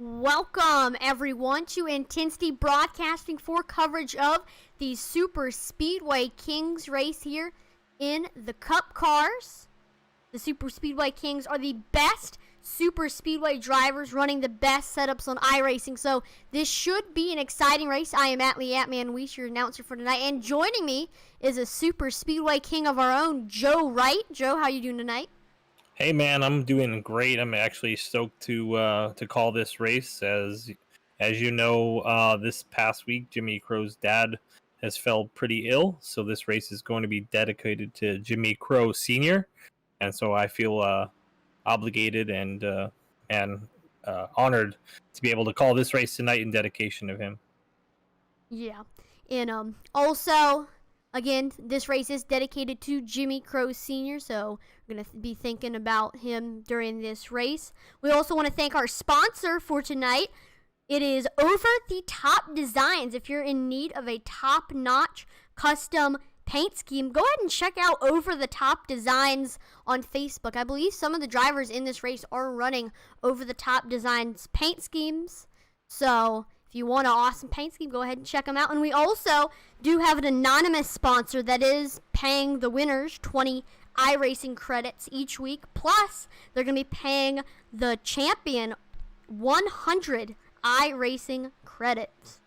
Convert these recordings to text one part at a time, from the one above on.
Welcome, everyone, to Intensity Broadcasting for coverage of the Superspeedway Kings race here in the Cup cars. The Superspeedway Kings are the best Superspeedway drivers running the best setups on iRacing, so this should be an exciting race. I am Atlee Atman-Weiss, your announcer for tonight, and joining me is a Superspeedway King of our own, Joe Wright. Joe, how you doing tonight? Hey man, I'm doing great. I'm actually stoked to call this race. As you know, this past week Jimmy Crow's dad has fell pretty ill, so this race is going to be dedicated to Jimmy Crow Sr. And so I feel obligated and honored to be able to call this race tonight in dedication of him. Yeah, and also, again, this race is dedicated to Jimmy Crow Sr., so we're going to be thinking about him during this race. We also want to thank our sponsor for tonight. It is Over the Top Designs. If you're in need of a top-notch custom paint scheme, go ahead and check out Over the Top Designs on Facebook. I believe some of the drivers in this race are running Over the Top Designs paint schemes, so if you want an awesome paint scheme, go ahead and check them out. And we also do have an anonymous sponsor that is paying the winners 20 iRacing credits each week. Plus, they're going to be paying the champion 100 iRacing credits.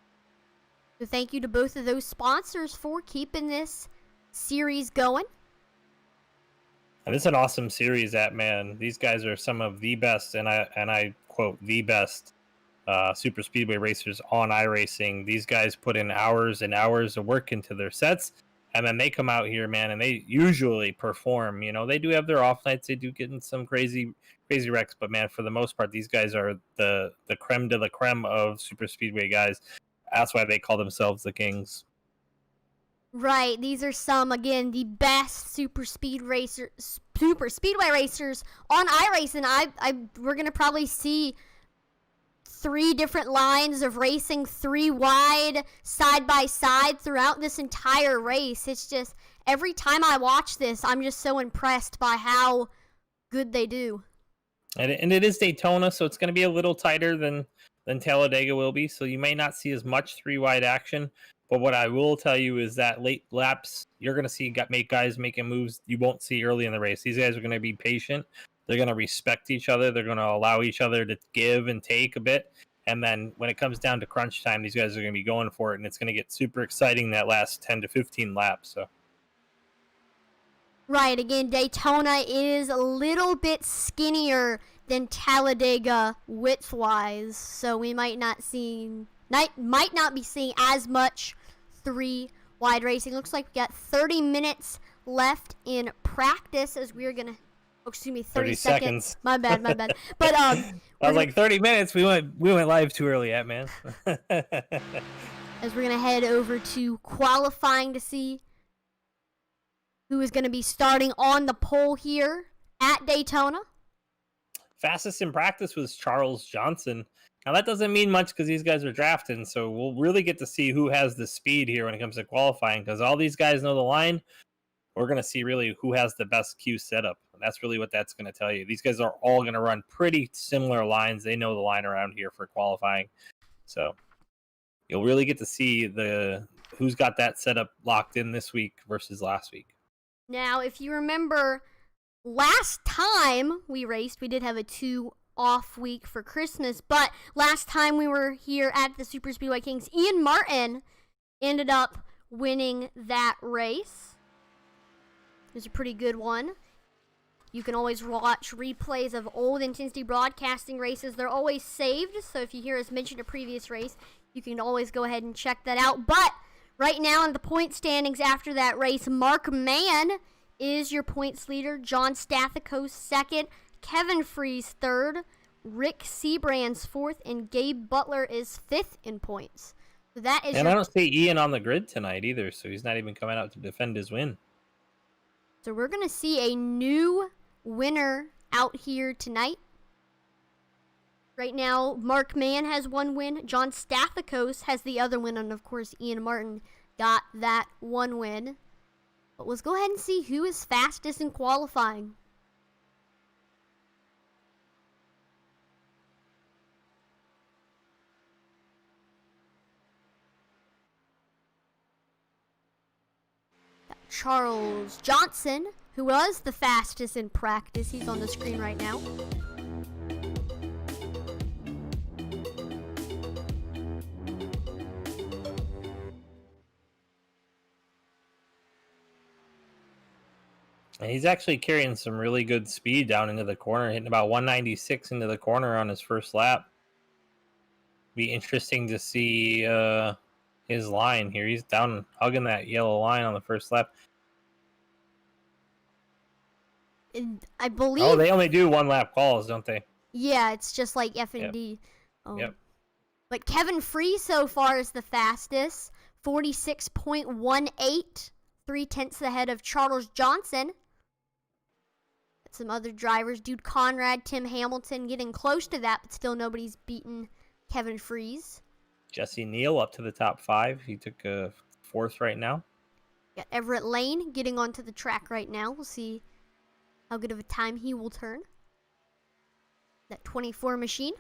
So thank you to both of those sponsors for keeping this series going. And it's an awesome series, man. These guys are some of the best, and I quote, the best super speedway racers on iRacing. These guys put in hours and hours of work into their sets, and then they come out here, man, and they usually perform. You know, they do have their off nights, they do get in some crazy wrecks, but man, for the most part, these guys are the creme de la creme of super speedway guys. That's why they call themselves the Kings. Right, these are some, again, the best super speedway racers on iRacing. We're gonna probably see 3 different lines of racing, 3 wide, side by side throughout this entire race. It's just, every time I watch this, I'm just so impressed by how good they do. And it is Daytona, so it's going to be a little tighter than Talladega will be, so you may not see as much 3 wide action. But what I will tell you is that late laps, you're going to see guys making moves you won't see early in the race. These guys are going to be patient. They're going to respect each other. They're going to allow each other to give and take a bit. And then when it comes down to crunch time, these guys are going to be going for it, and it's going to get super exciting that last 10 to 15 laps. So. Right, again, Daytona is a little bit skinnier than Talladega width-wise, so we might not be seeing as much 3 wide racing. Looks like we got 30 minutes left in practice as we're going to... Oh, excuse me, 30 seconds. My bad. But I was like 30 minutes. We went live too early, man. As we're gonna head over to qualifying to see who is gonna be starting on the pole here at Daytona. Fastest in practice was Charles Johnson. Now that doesn't mean much because these guys are drafting, so we'll really get to see who has the speed here when it comes to qualifying, because all these guys know the line. We're going to see really who has the best Q setup. And that's really what that's going to tell you. These guys are all going to run pretty similar lines. They know the line around here for qualifying. So you'll really get to see who's got that setup locked in this week versus last week. Now, if you remember, last time we raced, we did have a 2-off week for Christmas. But last time we were here at the Superspeedway Kings, Ian Martin ended up winning that race. It was a pretty good one. You can always watch replays of old Intensity Broadcasting races. They're always saved, so if you hear us mention a previous race, you can always go ahead and check that out. But right now in the point standings after that race, Mark Mann is your points leader. John Stathakos second. Kevin Freeze third. Rick Seabrand's fourth. And Gabe Butler is fifth in points. So that is. And I don't see Ian on the grid tonight either, so he's not even coming out to defend his win. So we're going to see a new winner out here tonight. Right now, Mark Mann has 1 win. John Stathakos has the other win. And, of course, Ian Martin got that 1 win. But let's go ahead and see who is fastest in qualifying. Charles Johnson, who was the fastest in practice. He's on the screen right now. And he's actually carrying some really good speed down into the corner, hitting about 196 into the corner on his first lap. Be interesting to see his line here. He's down hugging that yellow line on the first lap. And I believe. Oh, they only do 1 lap calls, don't they? Yeah, it's just like F&D. Yep. Yep. But Kevin Free so far is the fastest, 46.18, 0.3 ahead of Charles Johnson. Some other drivers, Dude Conrad, Tim Hamilton, getting close to that, but still nobody's beaten Kevin Freeze. Jesse Neal up to the top 5. He took a 4th right now. Got Everett Lane getting onto the track right now. We'll see how good of a time he will turn. That 24 machine.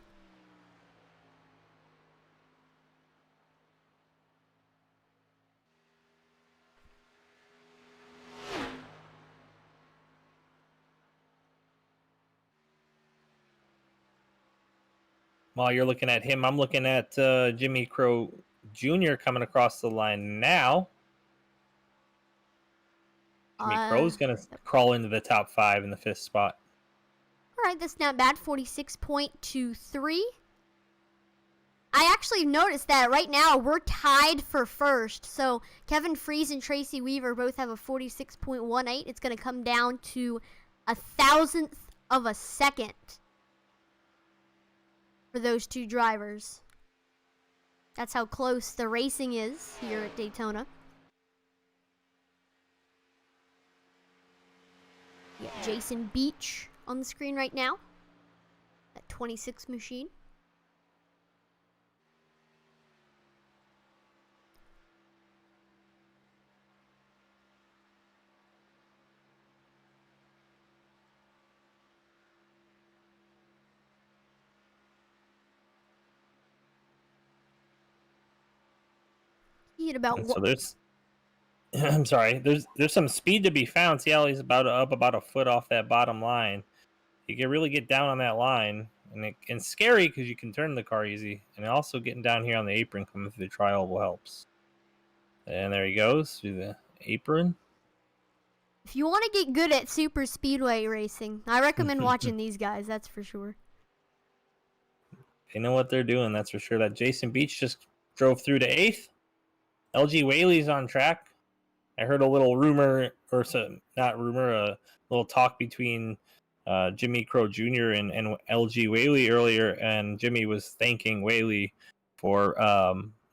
While you're looking at him, I'm looking at Jimmy Crow Jr. coming across the line now. Jimmy Crow's going to crawl into the top 5 in the 5th spot. All right, that's not bad, 46.23. I actually noticed that right now we're tied for first. So Kevin Freeze and Tracy Weaver both have a 46.18. It's going to come down to 1/1000th of a second for those two drivers. That's how close the racing is here at Daytona. We got Jason Beach on the screen right now. That 26 machine. He hit about So I'm sorry. There's some speed to be found. See how he's up about a foot off that bottom line. You can really get down on that line, and it's scary because you can turn the car easy. And also getting down here on the apron coming through the tri-oval helps. And there he goes through the apron. If you want to get good at super speedway racing, I recommend watching these guys. That's for sure. They know what they're doing. That's for sure. That Jason Beach just drove through to 8th. LG Whaley's on track. I heard a little rumor, or not rumor, a little talk between Jimmy Crow Jr. and LG Whaley earlier, and Jimmy was thanking Whaley for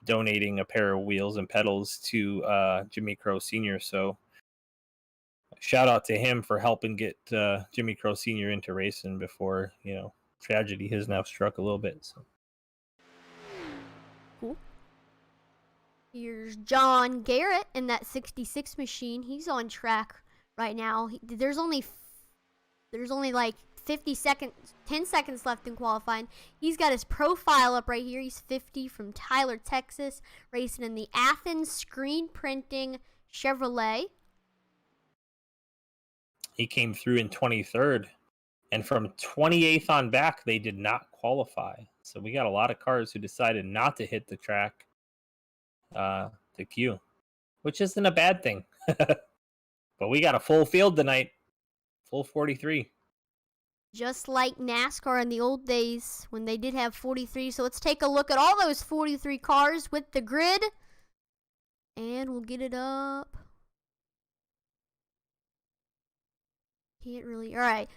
donating a pair of wheels and pedals to Jimmy Crow Sr. So shout out to him for helping get Jimmy Crow Sr. into racing before, tragedy has now struck a little bit. So. Cool. Here's John Garrett in that 66 machine. He's on track right now. There's only like 10 seconds left in qualifying. He's got his profile up right here. He's 50 from Tyler, Texas, racing in the Athens screen printing Chevrolet. He came through in 23rd, and from 28th on back, they did not qualify. So we got a lot of cars who decided not to hit the track to queue, which isn't a bad thing. But we got a full field tonight, full 43. Just like NASCAR in the old days when they did have 43. So let's take a look at all those 43 cars with the grid, and we'll get it up. Can't really. All right.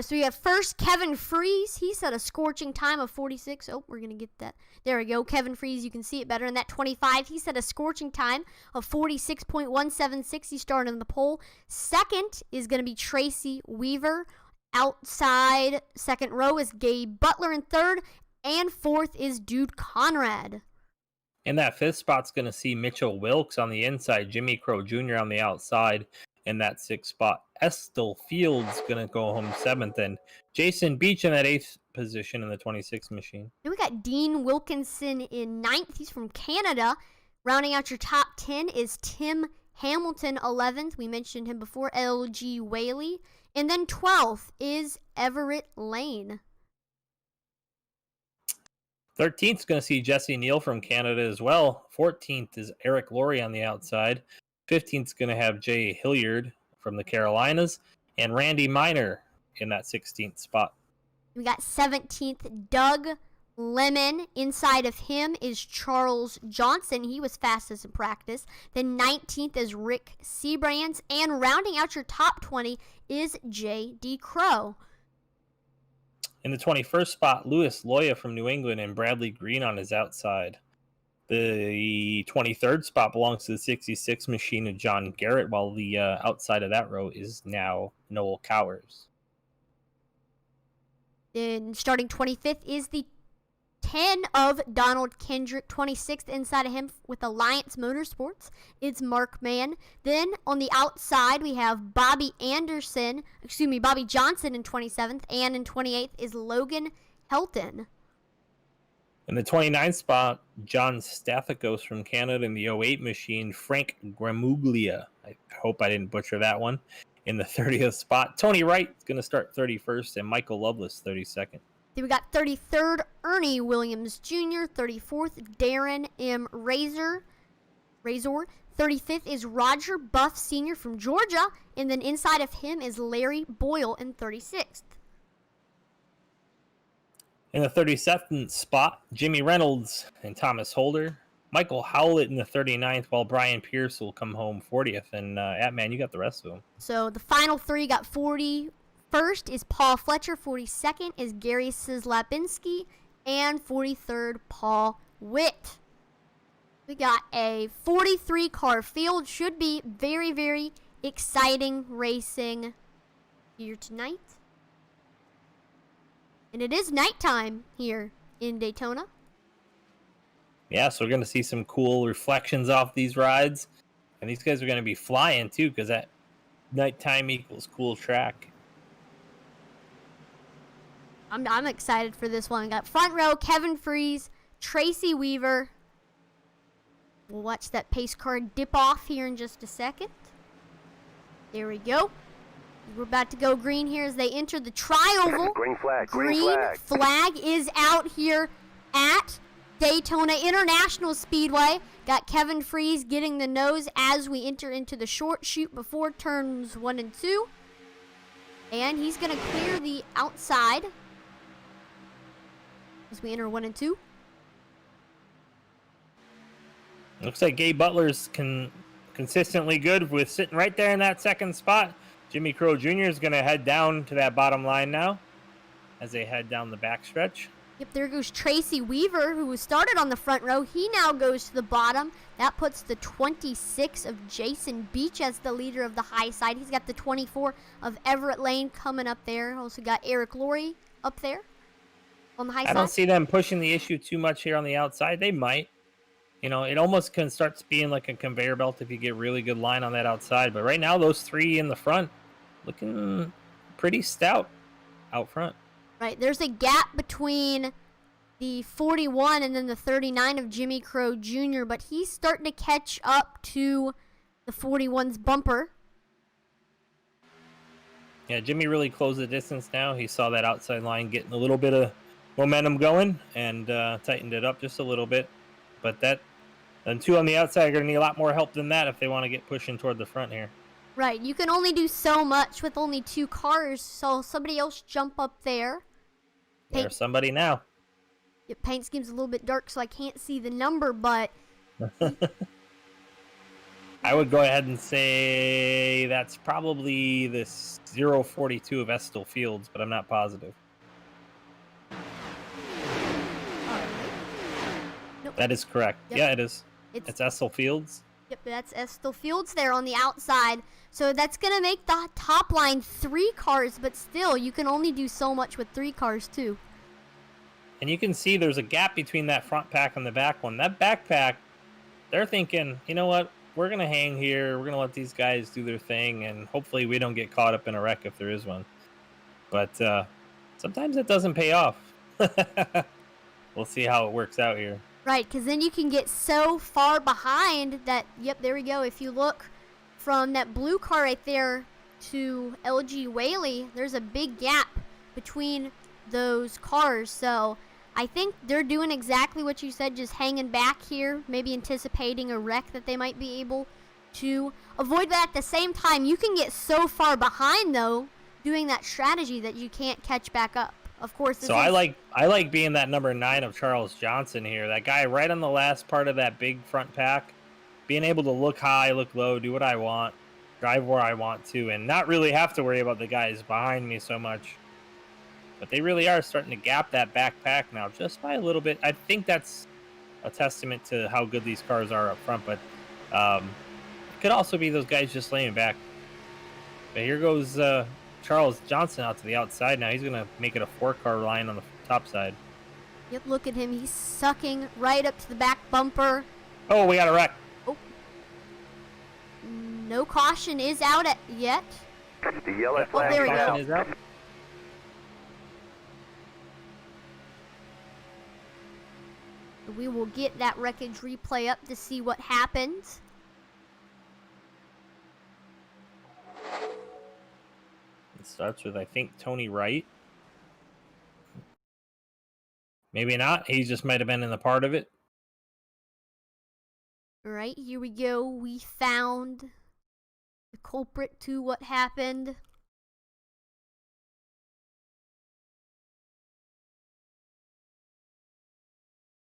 So we have first Kevin Freeze. He set a scorching time of 46. Oh, we're going to get that. There we go. Kevin Freeze, you can see it better. In that 25, he set a scorching time of 46.176. He started on the pole. Second is going to be Tracy Weaver. Outside second row is Gabe Butler in third. And fourth is Dude Conrad. And that 5th spot's going to see Mitchell Wilkes on the inside, Jimmy Crow Jr. on the outside. In that 6th spot, Estill Fields going to go home 7th, and Jason Beach in that 8th position in the 26 machine. Then we got Dean Wilkinson in 9th. He's from Canada. Rounding out your top 10 is Tim Hamilton 11th. We mentioned him before, LG Whaley. And then 12th is Everett Lane. 13th is going to see Jesse Neal from Canada as well. 14th is Eric Laurie on the outside. 15th is going to have Jay Hilliard from the Carolinas. And Randy Miner in that 16th spot. We got 17th, Doug Lemon. Inside of him is Charles Johnson. He was fastest in practice. Then 19th is Rick Seabrands. And rounding out your top 20 is J.D. Crow. In the 21st spot, Louis Loya from New England and Bradley Green on his outside. The 23rd spot belongs to the 66 machine of John Garrett, while the outside of that row is now Noel Cowers. Then starting 25th is the 10 of Donald Kendrick. 26th inside of him with Alliance Motorsports, it's Mark Mann. Then on the outside we have Bobby Johnson in 27th, and in 28th is Logan Helton. In the 29th spot, John Stathakos from Canada in the 08 machine, Frank Gramuglia. I hope I didn't butcher that one. In the 30th spot, Tony Wright is going to start 31st, and Michael Loveless 32nd. Then we got 33rd, Ernie Williams Jr., 34th, Darren M. Razor. 35th is Roger Buff Sr. from Georgia, and then inside of him is Larry Boyle in 36th. In the 37th spot, Jimmy Reynolds and Thomas Holder. Michael Howlett in the 39th, while Brian Pierce will come home 40th. And, Atman, you got the rest of them. So the final three got 41st is Paul Fletcher, 42nd is Gary Sislapinski, and 43rd, Paul Witt. We got a 43-car field. Should be very, very exciting racing here tonight. And it is nighttime here in Daytona. Yeah, so we're going to see some cool reflections off these rides. And these guys are going to be flying, too, because that nighttime equals cool track. I'm excited for this one. We got front row, Kevin Freese, Tracy Weaver. We'll watch that pace car dip off here in just a second. There we go. We're about to go green here as they enter the tri-oval. Green flag. Green flag is out here at Daytona International Speedway. Got Kevin Freese getting the nose as we enter into the short chute before turns 1 and 2. And he's going to clear the outside as we enter 1 and 2. Looks like Gabe Butler's consistently good with sitting right there in that second spot. Jimmy Crow Jr. is going to head down to that bottom line now as they head down the backstretch. Yep, there goes Tracy Weaver, who started on the front row. He now goes to the bottom. That puts the 26 of Jason Beach as the leader of the high side. He's got the 24 of Everett Lane coming up there. Also got Eric Laurie up there on the high side. I don't see them pushing the issue too much here on the outside. They might. You know, it almost can start being like a conveyor belt if you get really good line on that outside. But right now, those three in the front looking pretty stout out front. Right, there's a gap between the 41 and then the 39 of Jimmy Crow Jr., but he's starting to catch up to the 41's bumper. Yeah, Jimmy really closed the distance now. He saw that outside line getting a little bit of momentum going and tightened it up just a little bit. But that, and two on the outside are going to need a lot more help than that if they want to get pushing toward the front here. Right, you can only do so much with only two cars, so somebody else jump up there. There's somebody now. The paint scheme's a little bit dark, so I can't see the number, but... I would go ahead and say that's probably the 042 of Estill Fields, but I'm not positive. Nope. That is correct. Yep. Yeah, it is. It's Estill Fields. Yep, that's Estill Fields there on the outside. So that's going to make the top line 3 cars, but still, you can only do so much with 3 cars, too. And you can see there's a gap between that front pack and the back one. That back pack, they're thinking, you know what? We're going to hang here. We're going to let these guys do their thing, and hopefully we don't get caught up in a wreck if there is one. But sometimes it doesn't pay off. We'll see how it works out here. Right, because then you can get so far behind that, yep, there we go. If you look from that blue car right there to LG Whaley, there's a big gap between those cars. So I think they're doing exactly what you said, just hanging back here, maybe anticipating a wreck that they might be able to avoid. But at the same time, you can get so far behind, though, doing that strategy that you can't catch back up. Of course. So I like being that number 9 of Charles Johnson here. That guy right on the last part of that big front pack, being able to look high, look low, do what I want, drive where I want to, and not really have to worry about the guys behind me so much. But they really are starting to gap that backpack now just by a little bit. I think that's a testament to how good these cars are up front, but it could also be those guys just laying back. But here goes Charles Johnson out to the outside now. He's going to make it a 4-car line on the top side. Yep, look at him. He's sucking right up to the back bumper. Oh, we got a wreck. Oh. No caution is out yet. The yellow Oh, there we Caution go. is out. We will get that wreckage replay up to see what happens. It starts with, I think, Tony Wright. Maybe not. He just might have been in the part of it. All right, here we go. We found the culprit to what happened.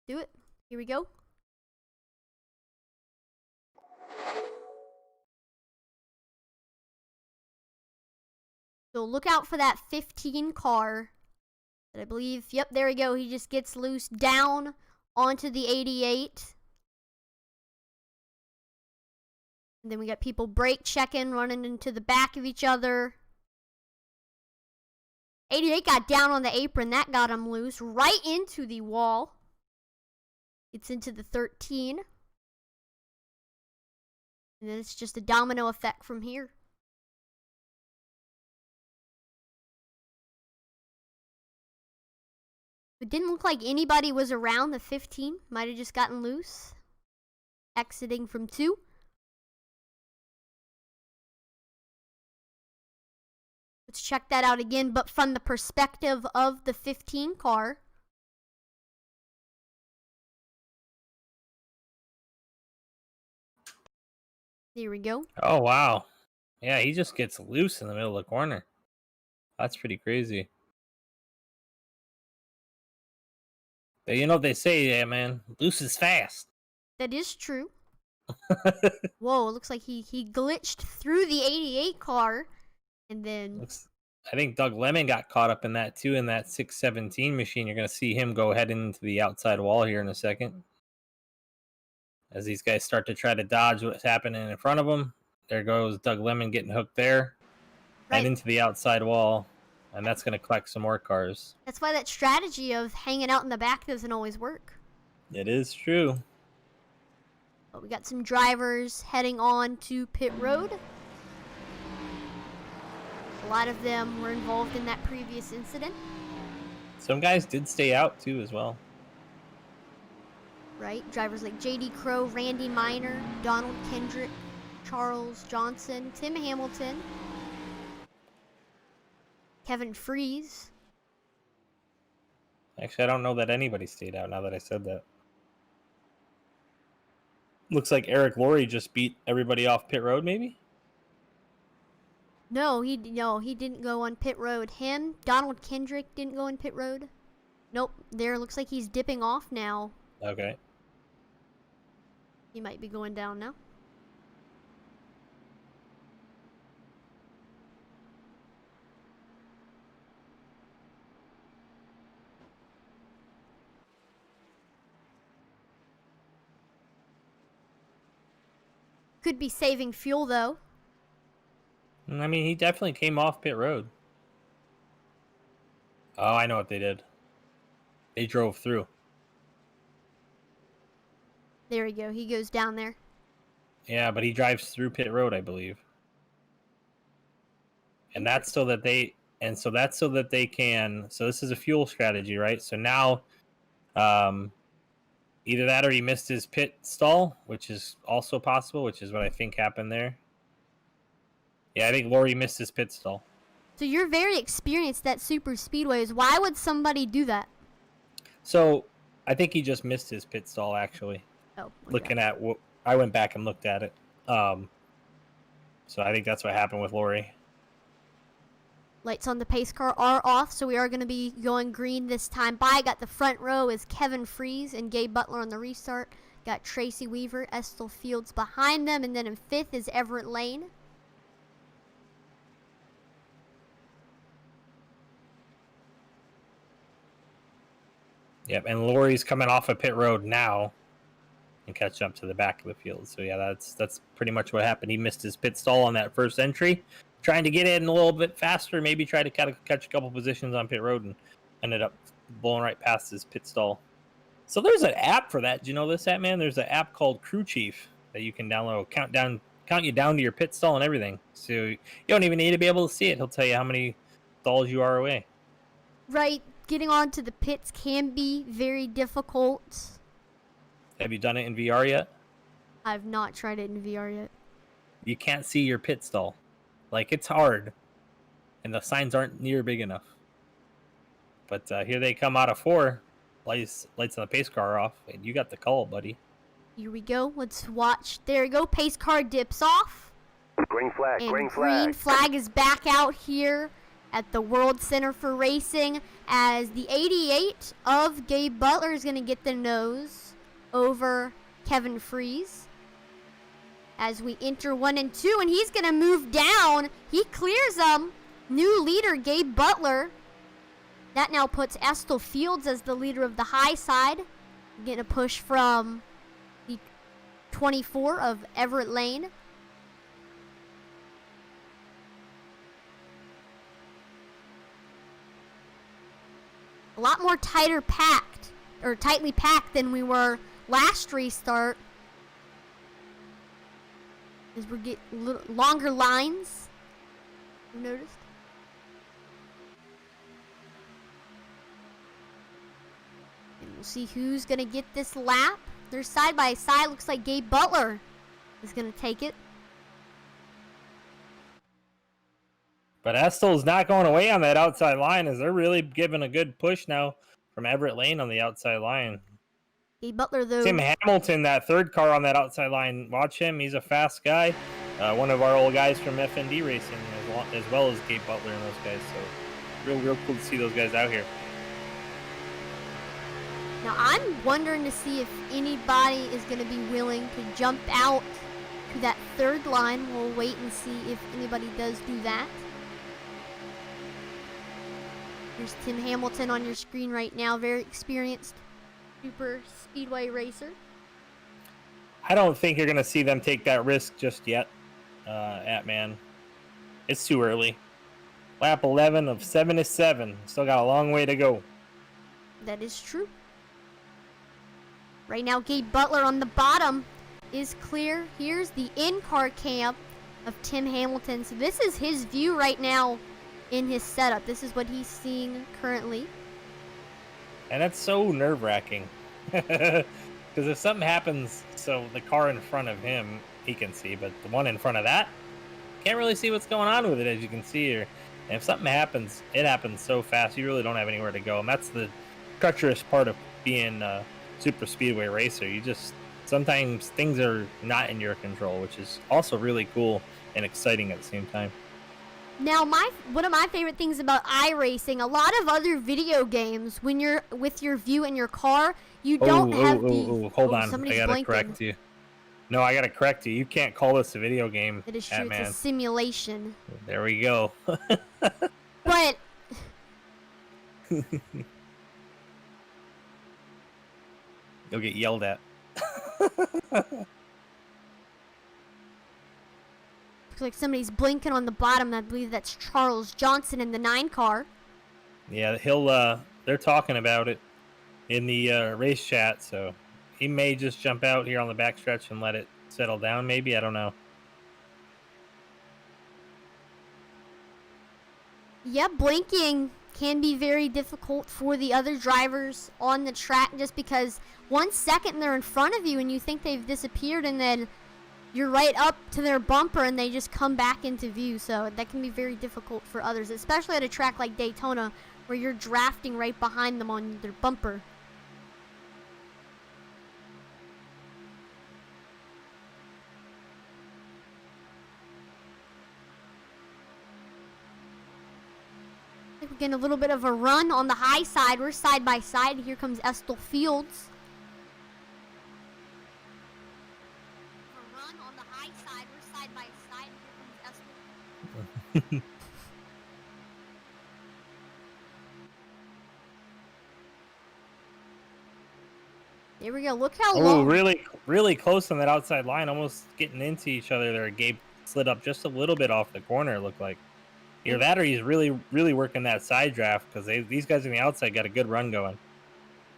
Do it. Here we go. So look out for that 15 car. I believe, yep, there we go. He just gets loose down onto the 88. And then we got people brake checking, running into the back of each other. 88 got down on the apron. That got him loose right into the wall. It's into the 13. And then it's just a domino effect from here. It didn't look like anybody was around the 15. Might have just gotten loose. Exiting from 2. Let's check that out again, but from the perspective of the 15 car. There we go. Oh, wow. Yeah, he just gets loose in the middle of the corner. That's pretty crazy. But you know what they say, yeah, man. Loose is fast. That is true. Whoa, it looks like he glitched through the 88 car. And then... I think Doug Lemon got caught up in that, too, in that 617 machine. You're going to see him go head into the outside wall here in a second. As these guys start to try to dodge what's happening in front of them. There goes Doug Lemon getting hooked there. Right. And into the outside wall. And that's going to collect some more cars. That's why that strategy of hanging out in the back doesn't always work. It is true. But we got some drivers heading on to pit road. A lot of them were involved in that previous incident. Some guys did stay out, too, as well. Right? Drivers like J.D. Crow, Randy Miner, Donald Kendrick, Charles Johnson, Tim Hamilton, Kevin Freeze. Actually, I don't know that anybody stayed out now that I said that. Looks like Eric Laurie just beat everybody off pit road, maybe? No, he didn't go on pit road. Him, Donald Kendrick didn't go on pit road. Nope, there looks like he's dipping off now. Okay. He might be going down now. Could be saving fuel though. I mean, he definitely came off pit road. Oh, I know what they did. They drove through. There we go. He goes down there. Yeah, but he drives through pit road, I believe. And that's so that they can. So this is a fuel strategy, right? So now, either that or he missed his pit stall, which is also possible, which is what I think happened there. Yeah, I think Laurie missed his pit stall. So you're very experienced at super speedways. Why would somebody do that? So I think he just missed his pit stall, actually. Oh, okay. Looking at what I went back and looked at it. So I think that's what happened with Laurie. Lights on the pace car are off, so we are going to be going green this time by. Got the front row is Kevin Freeze and Gabe Butler on the restart. Got Tracy Weaver, Estel Fields behind them, and then in fifth is Everett Lane. Yep, and Laurie's coming off of pit road now and catch up to the back of the field. So yeah, that's pretty much what happened. He missed his pit stall on that first entry, trying to get in a little bit faster, maybe try to catch a couple positions on pit road, and ended up blowing right past his pit stall. So there's an app for that. Do you know this, man? There's an app called Crew Chief that you can download. Count you down to your pit stall and everything. So you don't even need to be able to see it. He'll tell you how many stalls you are away. Right, getting onto the pits can be very difficult. Have you done it in VR yet? I've not tried it in VR yet. You can't see your pit stall. Like, it's hard. And the signs aren't near big enough. But here they come out of 4. Lights on the pace car are off. And you got the call, buddy. Here we go. Let's watch. There we go. Pace car dips off. Green flag, And green flag. green flag is back out here at the World Center for Racing as the 88 of Gabe Butler is going to get the nose over Kevin Freeze as we enter 1 and 2, and he's going to move down. He clears them. New leader, Gabe Butler. That now puts Estel Fields as the leader of the high side. Getting a push from the 24 of Everett Lane. A lot more tightly packed than we were last restart. As we get longer lines. You noticed? And we'll see who's gonna get this lap. They're side by side. Looks like Gabe Butler is gonna take it. But Estel's not going away on that outside line, as they're really giving a good push now from Everett Lane on the outside line. Gabe Butler, though. Tim Hamilton, that third car on that outside line. Watch him. He's a fast guy. One of our old guys from FND Racing, as well as Gabe Butler and those guys. So real cool to see those guys out here. Now, I'm wondering to see if anybody is going to be willing to jump out to that third line. We'll wait and see if anybody does do that. Here's Tim Hamilton on your screen right now. Very experienced super speedway racer. I don't think you're going to see them take that risk just yet, man. It's too early. Lap 11 of 77. Still got a long way to go. That is true. Right now, Gabe Butler on the bottom is clear. Here's the in-car camp of Tim Hamilton. So this is his view right now in his setup. This is what he's seeing currently. And that's so nerve-wracking. Because if something happens, so the car in front of him, he can see, but the one in front of that, can't really see what's going on with it, as you can see here. And if something happens, it happens so fast, you really don't have anywhere to go. And that's the treacherous part of being a super speedway racer. You just, sometimes things are not in your control, which is also really cool and exciting at the same time. Now, one of my favorite things about iRacing, a lot of other video games, when you're with your view in your car, you don't have the... Hold on, I gotta correct you. No, I gotta correct you. You can't call this a video game. It is true, it's a simulation. There we go. But... You'll get yelled at. Looks like somebody's blinking on the bottom. I believe that's Charles Johnson in the 9 car. Yeah, they're talking about it in the race chat, so he may just jump out here on the backstretch and let it settle down, maybe. I don't know. Yeah, blinking can be very difficult for the other drivers on the track, just because 1 second they're in front of you and you think they've disappeared, and then you're right up to their bumper and they just come back into view. So that can be very difficult for others, especially at a track like Daytona where you're drafting right behind them on their bumper. We're getting a little bit of a run on the high side. We're side by side. Here comes Estill Fields. A run on the high side. We're side by side. Here comes Estill. There we go. Look how long. really, really close on that outside line, almost getting into each other there. Gabe slid up just a little bit off the corner, it looked like. Either that or he's really, really working that side draft because these guys on the outside got a good run going.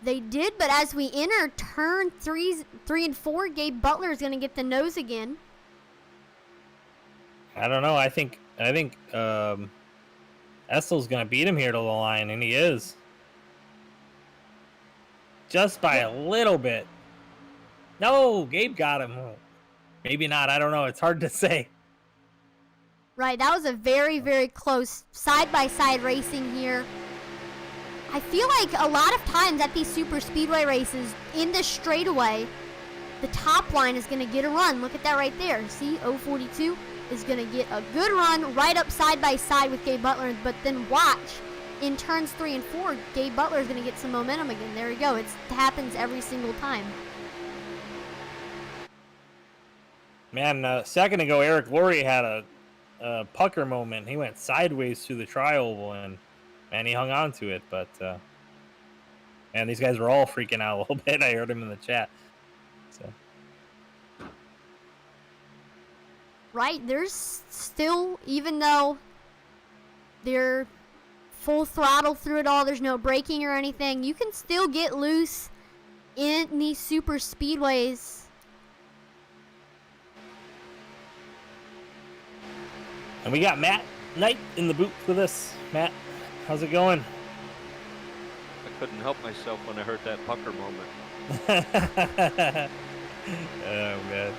They did, but as we enter turn 3 and 4, Gabe Butler is going to get the nose again. I don't know. I think Estel's going to beat him here to the line, and he is. Just by a little bit. No, Gabe got him. Maybe not. I don't know. It's hard to say. Right, that was a very, very close side-by-side racing here. I feel like a lot of times at these super speedway races, in the straightaway, the top line is going to get a run. Look at that right there. See, 042 is going to get a good run right up side-by-side with Gabe Butler. But then watch, in turns 3 and 4, Gabe Butler is going to get some momentum again. There we go. It happens every single time. Man, a second ago, Eric Laurie had a pucker moment. He went sideways through the tri-oval, and man, he hung on to it. But man, these guys were all freaking out a little bit. I heard him in the chat. So right, there's still, even though they're full throttle through it all, there's no braking or anything, you can still get loose in these super speedways. And we got Matt Knight in the booth with us. Matt, how's it going? I couldn't help myself when I heard that pucker moment. Oh, man.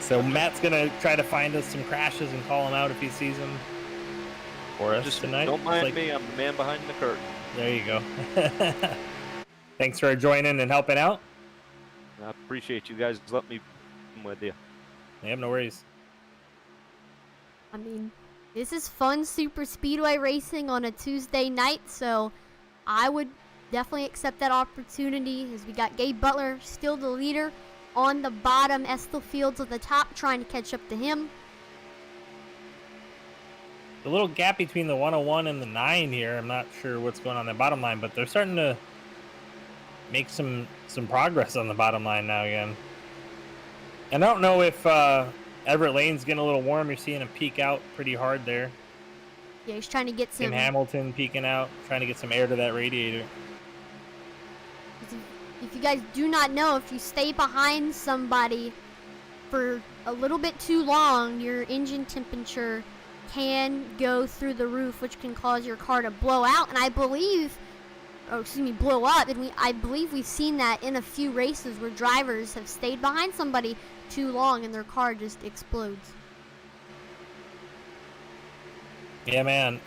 So Matt's going to try to find us some crashes and call them out if he sees them for us Just tonight. don't mind me. I'm the man behind the curtain. There you go. Thanks for joining and helping out. I appreciate you guys letting me come with you. Yeah, no worries. I mean, this is fun super speedway racing on a Tuesday night, so I would definitely accept that opportunity as we got Gabe Butler still the leader on the bottom, Estill Fields at the top trying to catch up to him. The little gap between the 101 and the 9 here, I'm not sure what's going on the bottom line, but they're starting to make some progress on the bottom line now again. And I don't know if Everett Lane's getting a little warm. You're seeing him peek out pretty hard there. Yeah, he's trying to get some... Tim Hamilton peeking out, trying to get some air to that radiator. If you guys do not know, if you stay behind somebody for a little bit too long, your engine temperature can go through the roof, which can cause your car to blow out. And I believe, blow up. And I believe we've seen that in a few races where drivers have stayed behind somebody too long and their car just explodes. Yeah, man.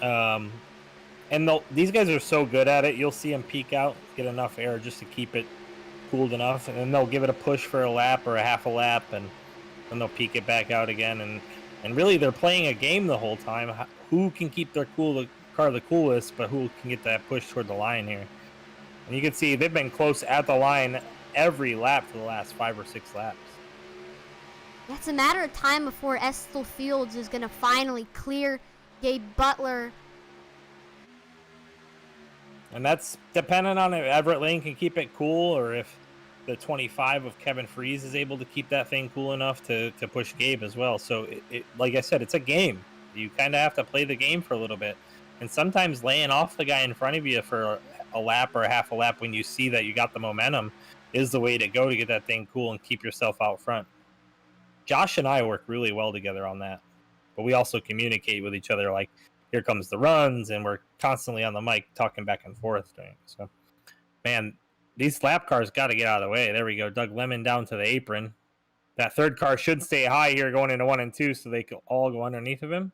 And these guys are so good at it. You'll see them peek out, get enough air just to keep it cooled enough, and then they'll give it a push for a lap or a half a lap, and then they'll peek it back out again. And really, they're playing a game the whole time. Who can keep their car the coolest, but who can get that push toward the line here? And you can see they've been close at the line every lap for the last 5 or 6 laps. It's a matter of time before Estill Fields is going to finally clear Gabe Butler. And that's dependent on if Everett Lane can keep it cool, or if the 25 of Kevin Freeze is able to keep that thing cool enough to push Gabe as well. So, like I said, it's a game. You kind of have to play the game for a little bit. And sometimes laying off the guy in front of you for a lap or a half a lap when you see that you got the momentum is the way to go to get that thing cool and keep yourself out front. Josh and I work really well together on that. But we also communicate with each other, like, here comes the runs, and we're constantly on the mic talking back and forth. So, man, these lap cars got to get out of the way. There we go. Doug Lemon down to the apron. That third car should stay high here going into 1 and 2, so they can all go underneath of him.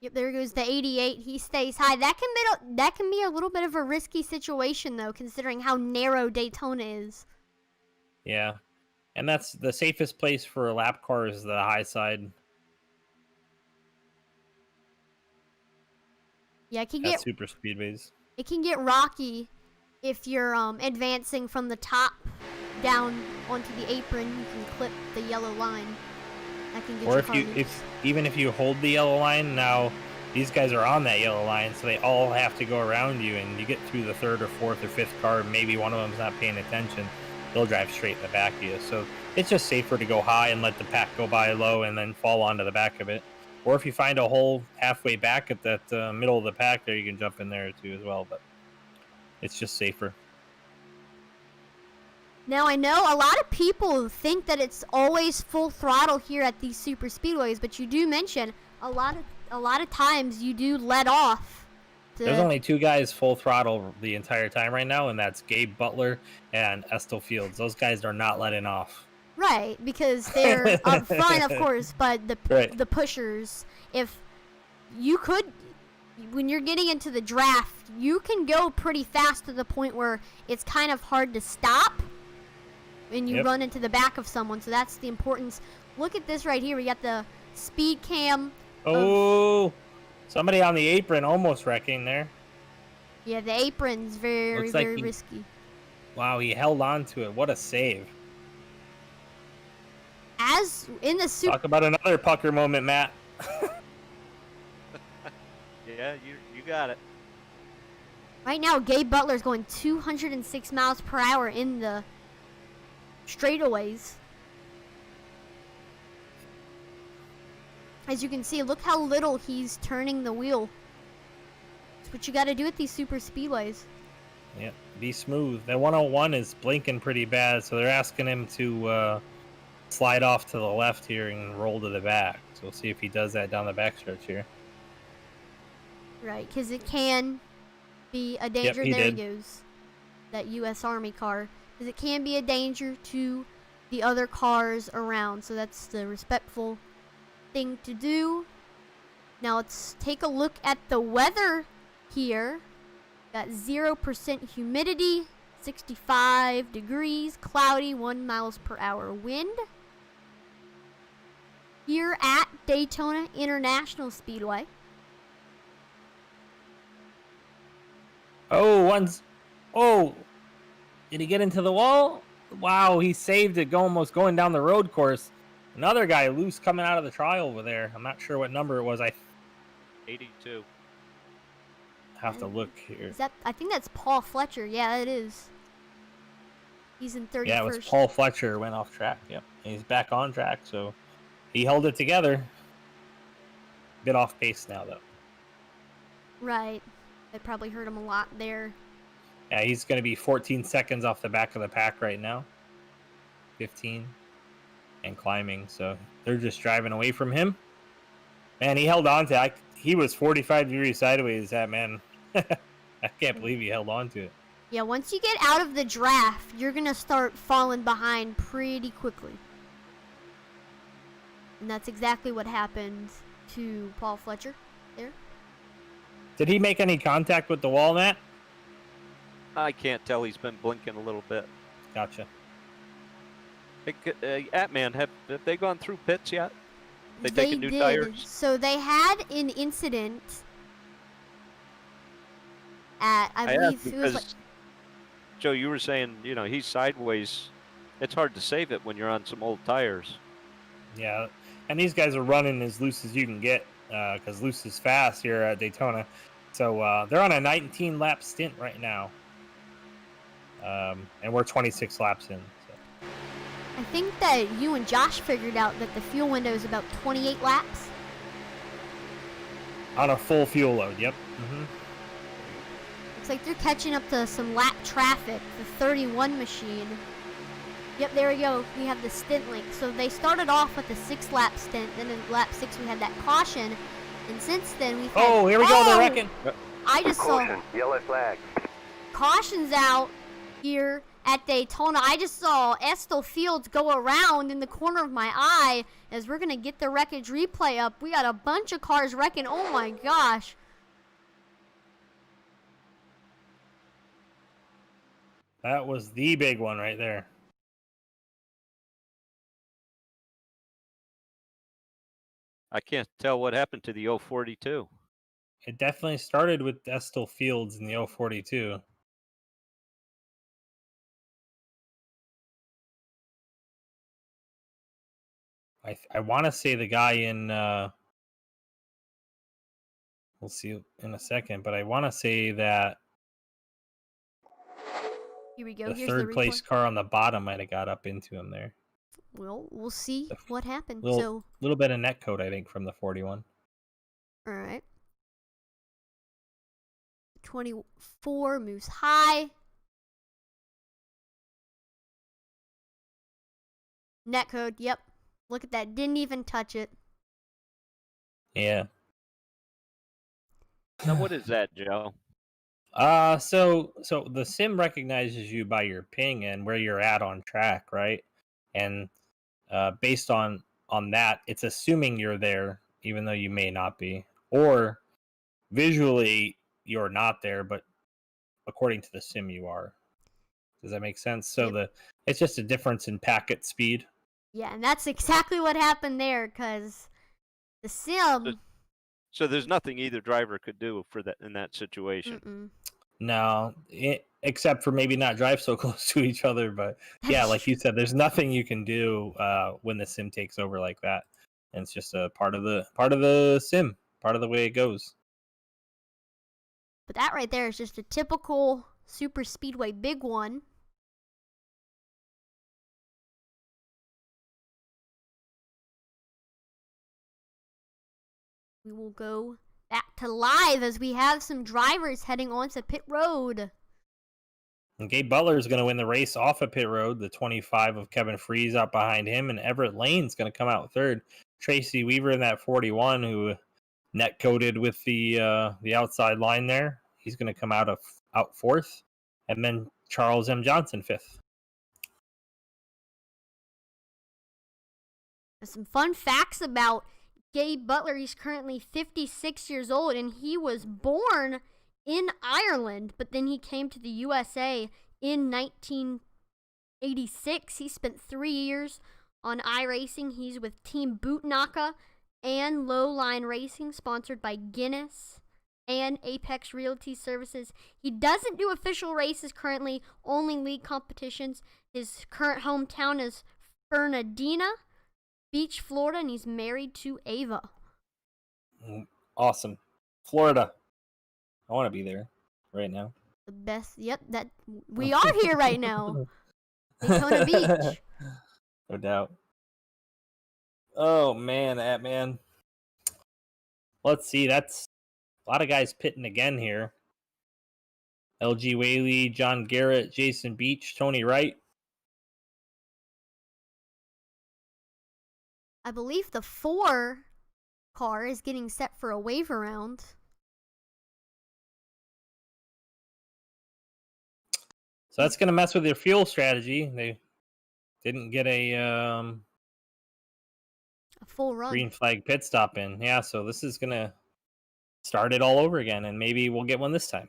Yep, there goes the 88. He stays high. That can be a little bit of a risky situation, though, considering how narrow Daytona is. Yeah, and that's the safest place for a lap car is the high side. Yeah, it can At get super speedways. It can get rocky if you're advancing from the top down onto the apron. You can clip the yellow line. That can get Or your if car you, loose. even if you hold the yellow line, now these guys are on that yellow line, so they all have to go around you, and you get through the third or fourth or fifth car, maybe one of them's not paying attention, they'll drive straight in the back of you. So it's just safer to go high and let the pack go by low and then fall onto the back of it. Or if you find a hole halfway back at that middle of the pack there, you can jump in there too as well, but it's just safer. Now, I know a lot of people think that it's always full throttle here at these super speedways, but you do mention a lot of times you do let off. There's only 2 guys full throttle the entire time right now, and that's Gabe Butler and Estel Fields. Those guys are not letting off. Right, because they're up front, of course, but the pushers, if you could, when you're getting into the draft, you can go pretty fast to the point where it's kind of hard to stop when you run into the back of someone. So that's the importance. Look at this right here. We got the speed cam. Oh, somebody on the apron almost wrecking there. Yeah, the apron's very, like very risky. Wow, he held on to it. What a save. As in the super... Talk about another pucker moment, Matt. Yeah, you got it. Right now, Gabe Butler's going 206 miles per hour in the straightaways. As you can see, look how little he's turning the wheel. That's what you got to do at these super speedways. Yeah, be smooth. That 101 is blinking pretty bad, so they're asking him to slide off to the left here and roll to the back. So we'll see if he does that down the backstretch here. Right, because it can be a danger. Yep, he there did. he goes. That U.S. Army car. Because it can be a danger to the other cars around. So that's the respectful thing to do. Now let's take a look at the weather here. Got 0% humidity, 65 degrees, cloudy, 1 miles per hour wind. Here at Daytona International Speedway. Oh, did he get into the wall? Wow, he saved it almost going down the road course. Another guy loose coming out of the trial over there. I'm not sure what number it was. I 82. have to look here. Is that? I think that's Paul Fletcher. Yeah, it is. He's in 31st. Yeah, it was Paul Fletcher went off track. Yep, and he's back on track, so he held it together. Bit off pace now, though. Right. That probably hurt him a lot there. Yeah, he's going to be 14 seconds off the back of the pack right now. 15 and climbing, so they're just driving away from him. Man, he held on to it. He was 45 degrees sideways, that man. I can't believe he held on to it. Yeah, once you get out of the draft, you're going to start falling behind pretty quickly. And that's exactly what happened to Paul Fletcher there. Did he make any contact with the wall, Matt? I can't tell. He's been blinking a little bit. Gotcha. Atman, have they gone through pits yet? They They taking new did. tires? So they had an incident at, I believe, it was like, Joe, you were saying, he's sideways. It's hard to save it when you're on some old tires. Yeah, and these guys are running as loose as you can get because loose is fast here at Daytona. So they're on a 19-lap stint right now, and we're 26 laps in. So. I think that you and Josh figured out that the fuel window is about 28 laps. On a full fuel load, yep. Mm-hmm. Looks like they're catching up to some lap traffic, the 31 machine. Yep, there we go. We have the stint link. So they started off with a 6-lap stint, then in lap 6 we had that caution, and since then we've had... Oh, here we go, they're wrecking. I just saw Caution, yellow flag. cautions out here at Daytona. I just saw Estill Fields go around in the corner of my eye as we're going to get the wreckage replay up. We got a bunch of cars wrecking. Oh my gosh. That was the big one right there. I can't tell what happened to the 042. It definitely started with Estill Fields in the 042. I want to say the guy in we'll see in a second, but I want to say that Here we go. the Here's third the place replay. car on the bottom might have got up into him there. Well, we'll see what happened. Little bit of net code, I think, from the 41. All right. 24 moves high. Netcode, yep. Look at that. Didn't even touch it. Yeah. Now, what is that, Joe? So the sim recognizes you by your ping and where you're at on track, right? And based on that, it's assuming you're there, even though you may not be, or visually you're not there, but according to the sim you are. Does that make sense? So Yep. it's just a difference in packet speed. Yeah, and that's exactly what happened there, because the sim... So there's nothing either driver could do for that in that situation. Mm-mm. No, except for maybe not drive so close to each other. But yeah, like you said, there's nothing you can do when the sim takes over like that, and it's just a part of the sim, part of the way it goes. But that right there is just a typical super speedway big one. We will go back to live as we have some drivers heading onto pit road. And Gabe Butler is going to win the race off of pit road. The 25 of Kevin Freeze out behind him, and Everett Lane's going to come out third. Tracy Weaver in that 41, who net coded with the outside line there. He's going to come out fourth, and then Charles M. Johnson fifth. Some fun facts about Gabe Butler. He's currently 56 years old, and he was born in Ireland, but then he came to the USA in 1986. He spent 3 years on iRacing. He's with Team Bootnaka and Lowline Racing, sponsored by Guinness and Apex Realty Services. He doesn't do official races currently, only league competitions. His current hometown is Fernandina Beach, Florida, and he's married to Ava. Awesome. Florida. I want to be there right now. The best. Yep, that we are here right now. Daytona Beach. No doubt. Oh man, let's see. That's a lot of guys pitting again here. LG Whaley, John Garrett, Jason Beach, Tony Wright. I believe the 4 car is getting set for a wave around. So that's going to mess with their fuel strategy. They didn't get a full run. Green flag pit stop in. Yeah, so this is going to start it all over again, and maybe we'll get one this time.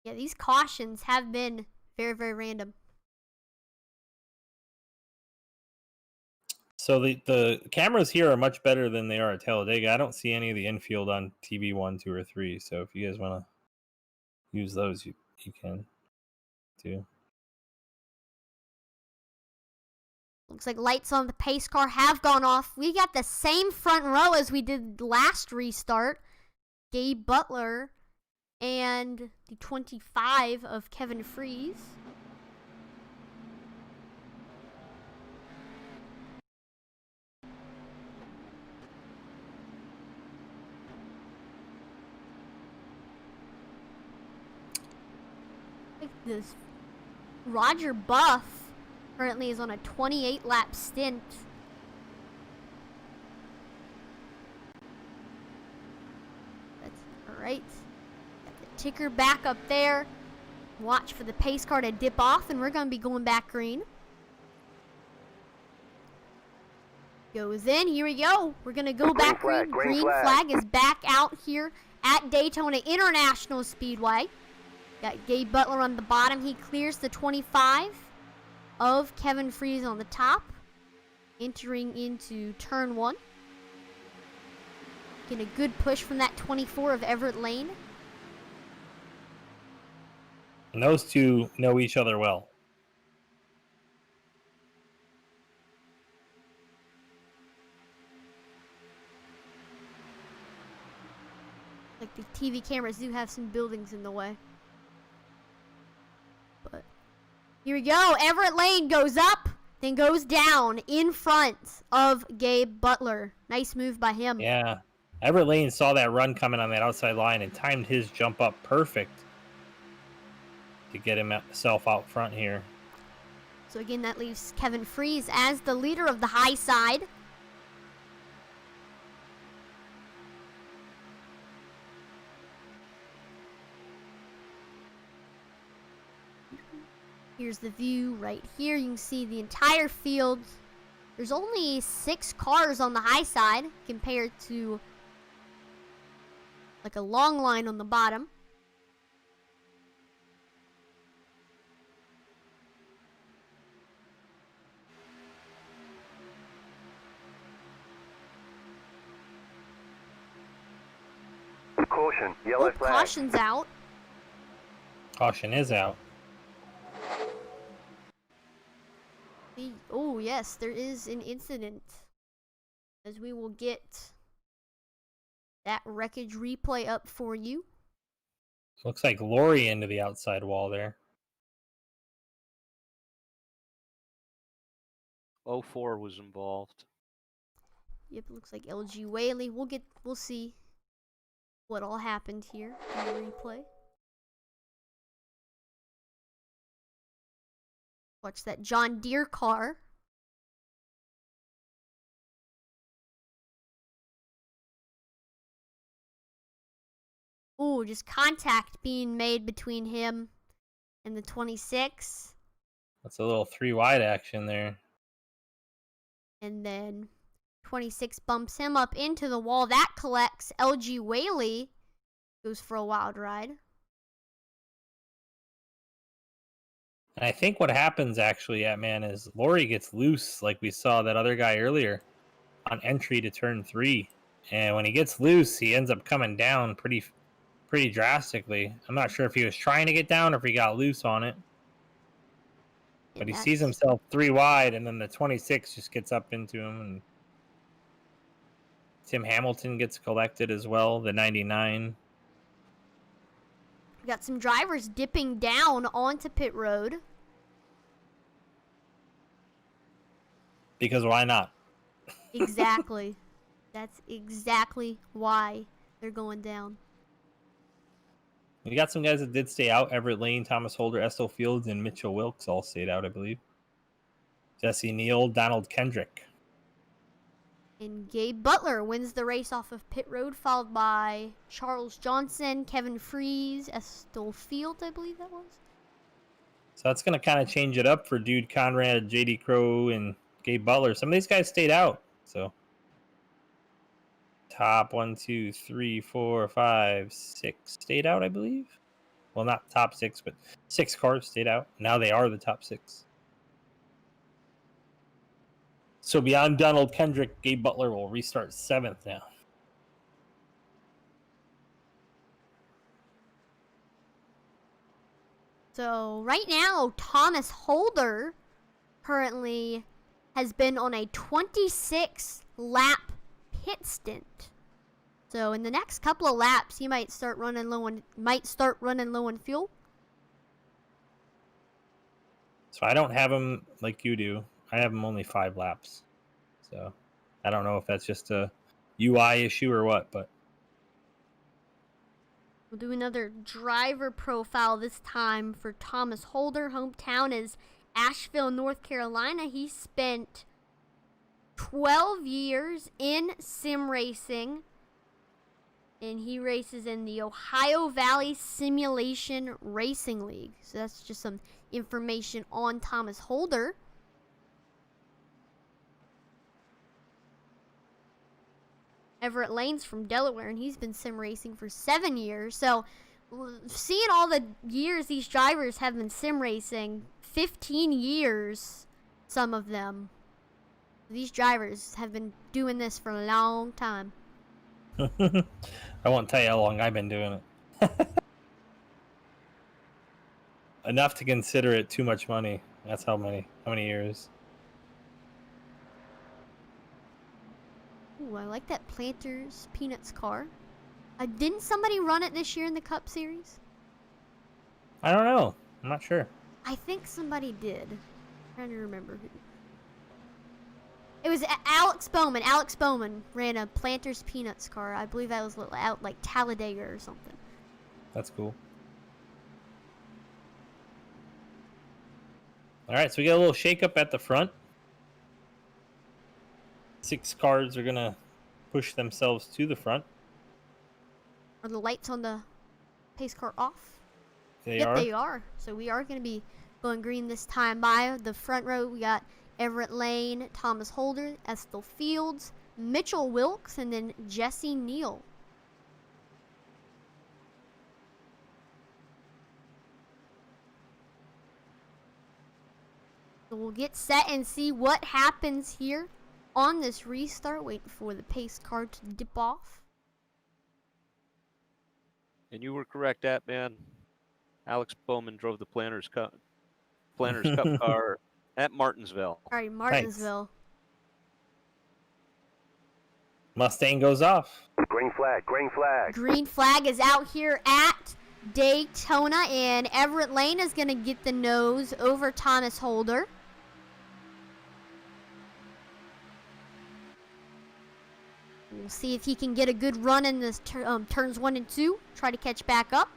Yeah, these cautions have been very, very random. So the cameras here are much better than they are at Talladega. I don't see any of the infield on TV 1, 2, or 3. So if you guys want to use those, you can too. Looks like lights on the pace car have gone off. We got the same front row as we did last restart. Gabe Butler and the 25 of Kevin Freeze. This Roger Buff currently is on a 28 lap stint. That's alright. Got the ticker back up there. Watch for the pace car to dip off, and we're going to be going back green. Goes in. Here we go. We're going to go back green. Green flag is back out here at Daytona International Speedway. Got Gabe Butler on the bottom. He clears the 25 of Kevin Freeze on the top. Entering into turn 1. Getting a good push from that 24 of Everett Lane. And those two know each other well. Like the TV cameras do have some buildings in the way. But here we go. Everett Lane goes up, then goes down in front of Gabe Butler. Nice move by him. Yeah. Everett Lane saw that run coming on that outside line and timed his jump up perfect to get himself out front here. So again, that leaves Kevin Freeze as the leader of the high side. Here's the view right here. You can see the entire field. There's only 6 cars on the high side compared to like a long line on the bottom. Caution, yellow flag. Caution's out. Caution is out. Oh yes, there is an incident. As we will get that wreckage replay up for you. Looks like Lori into the outside wall there. 04 was involved. Yep, looks like LG Whaley. We'll see what all happened here in the replay. Watch that John Deere car. Ooh, just contact being made between him and the 26. That's a little 3 wide action there. And then 26 bumps him up into the wall. That collects. LG Whaley goes for a wild ride. And I think what happens actually, man, is Lori gets loose like we saw that other guy earlier on entry to turn 3. And when he gets loose, he ends up coming down pretty drastically. I'm not sure if he was trying to get down or if he got loose on it. But he sees himself 3 wide, and then the 26 just gets up into him. And Tim Hamilton gets collected as well, the 99. We got some drivers dipping down onto pit road. Because why not? Exactly. That's exactly why they're going down. We got some guys that did stay out. Everett Lane, Thomas Holder, Estel Fields, and Mitchell Wilkes all stayed out, I believe. Jesse Neal, Donald Kendrick. And Gabe Butler wins the race off of pit road, followed by Charles Johnson, Kevin Freeze, Estel Fields, I believe that was. So that's going to kind of change it up for Dude Conrad, J.D. Crow, and Gabe Butler. Some of these guys stayed out. So top 1, 2, 3, 4, 5, 6 stayed out, I believe. Well, not top 6, but 6 cars stayed out. Now they are the top 6. So beyond Donald Kendrick, Gabe Butler will restart 7th now. So right now, Thomas Holder currently has been on a 26 lap pit stint. So in the next couple of laps, he might start running low on fuel. So I don't have him like you do. I have him only 5 laps. So I don't know if that's just a UI issue or what, but We'll do another driver profile this time for Thomas Holder. Hometown is Asheville, North Carolina. He spent 12 years in sim racing. and he races in the Ohio Valley Simulation Racing League. So that's just some information on Thomas Holder. Everett Lane's from Delaware, and he's been sim racing for 7 years. So seeing all the years these drivers have been sim racing, 15 years, some of them. These drivers have been doing this for a long time. I won't tell you how long I've been doing it. Enough to consider it too much money. That's how many years. Ooh, I like that Planters Peanuts car. Didn't somebody run it this year in the Cup Series? I don't know. I'm not sure. I think somebody did. I'm trying to remember who. It was Alex Bowman. Alex Bowman ran a Planters Peanuts car. I believe that was out like Talladega or something. That's cool. All right, so we got a little shakeup at the front. 6 cars are gonna push themselves to the front. Are the lights on the pace car off? They Yep, are. they are. So we are going to be going green this time. By the front row, we got Everett Lane, Thomas Holder, Estill Fields, Mitchell Wilkes, and then Jesse Neal. So we'll get set and see what happens here on this restart. Waiting for the pace car to dip off. And you were correct, that man. Alex Bowman drove the Planters Cup car at Martinsville. All right, Martinsville. Mustang goes off. Green flag, green flag. Green flag is out here at Daytona, and Everett Lane is going to get the nose over Thomas Holder. We'll see if he can get a good run in this turns 1 and 2. Try to catch back up.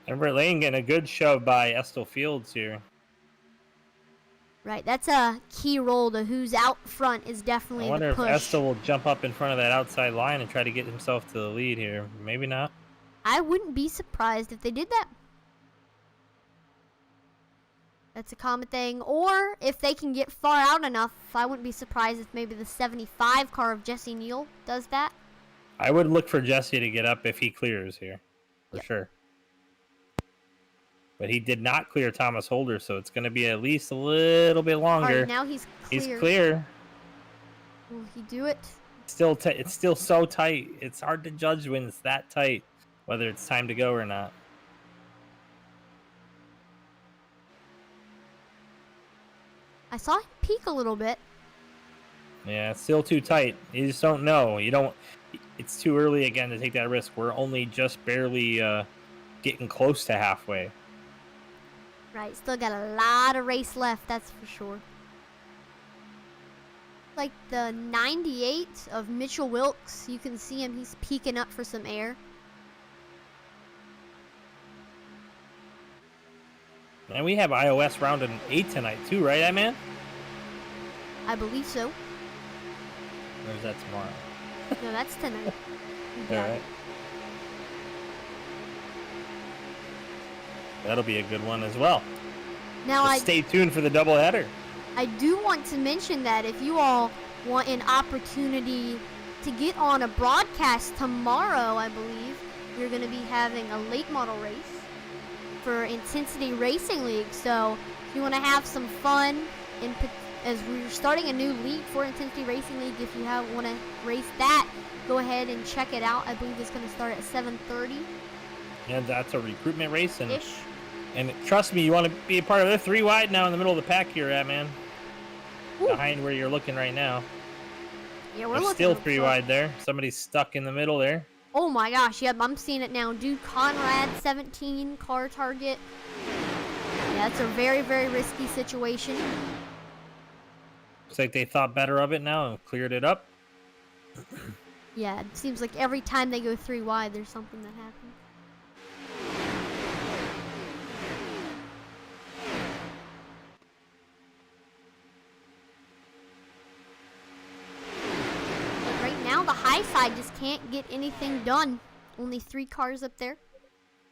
Everett Lane getting a good shove by Estill Fields here. Right, that's a key role to who's out front is definitely I wonder the if push. Estill will jump up in front of that outside line and try to get himself to the lead here. Maybe not. I wouldn't be surprised if they did that. That's a common thing. Or if they can get far out enough, I wouldn't be surprised if maybe the 75 car of Jesse Neal does that. I would look for Jesse to get up if he clears here, for sure. But he did not clear Thomas Holder, so it's going to be at least a little bit All longer. right, now he's clear. He's clear. Will he do it? It's still so tight. It's hard to judge when it's that tight, whether it's time to go or not. I saw him peak a little bit. Yeah, it's still too tight. You just don't know. It's too early again to take that risk. We're only just barely getting close to halfway. Right, still got a lot of race left, that's for sure. Like the 98 of Mitchell Wilkes, you can see him, he's peeking up for some air. And we have iOS round 8 tonight too, right, man? I believe so. Or is that tomorrow? No, that's tonight. All right. That'll be a good one as well. Now So stay tuned for the doubleheader. I do want to mention that if you all want an opportunity to get on a broadcast tomorrow, I believe, you're going to be having a late model race for Intensity Racing League. So if you want to have some fun, as we're starting a new league for Intensity Racing League, if you want to race that, go ahead and check it out. I believe it's going to start at 7:30. And that's a recruitment race. Ish. And trust me, you want to be a part of it. 3 wide now in the middle of the pack here, man. Ooh. Behind where you're looking right now. Yeah, we're There's looking still for 3 wide there. Somebody's stuck in the middle there. Oh my gosh, yep, I'm seeing it now. Dude, Conrad, 17 car target. Yeah, that's a very, very risky situation. Looks like they thought better of it now and cleared it up. Yeah, it seems like every time they go 3 wide, there's something that happens. But right now, the high side just can't get anything done. Only 3 cars up there.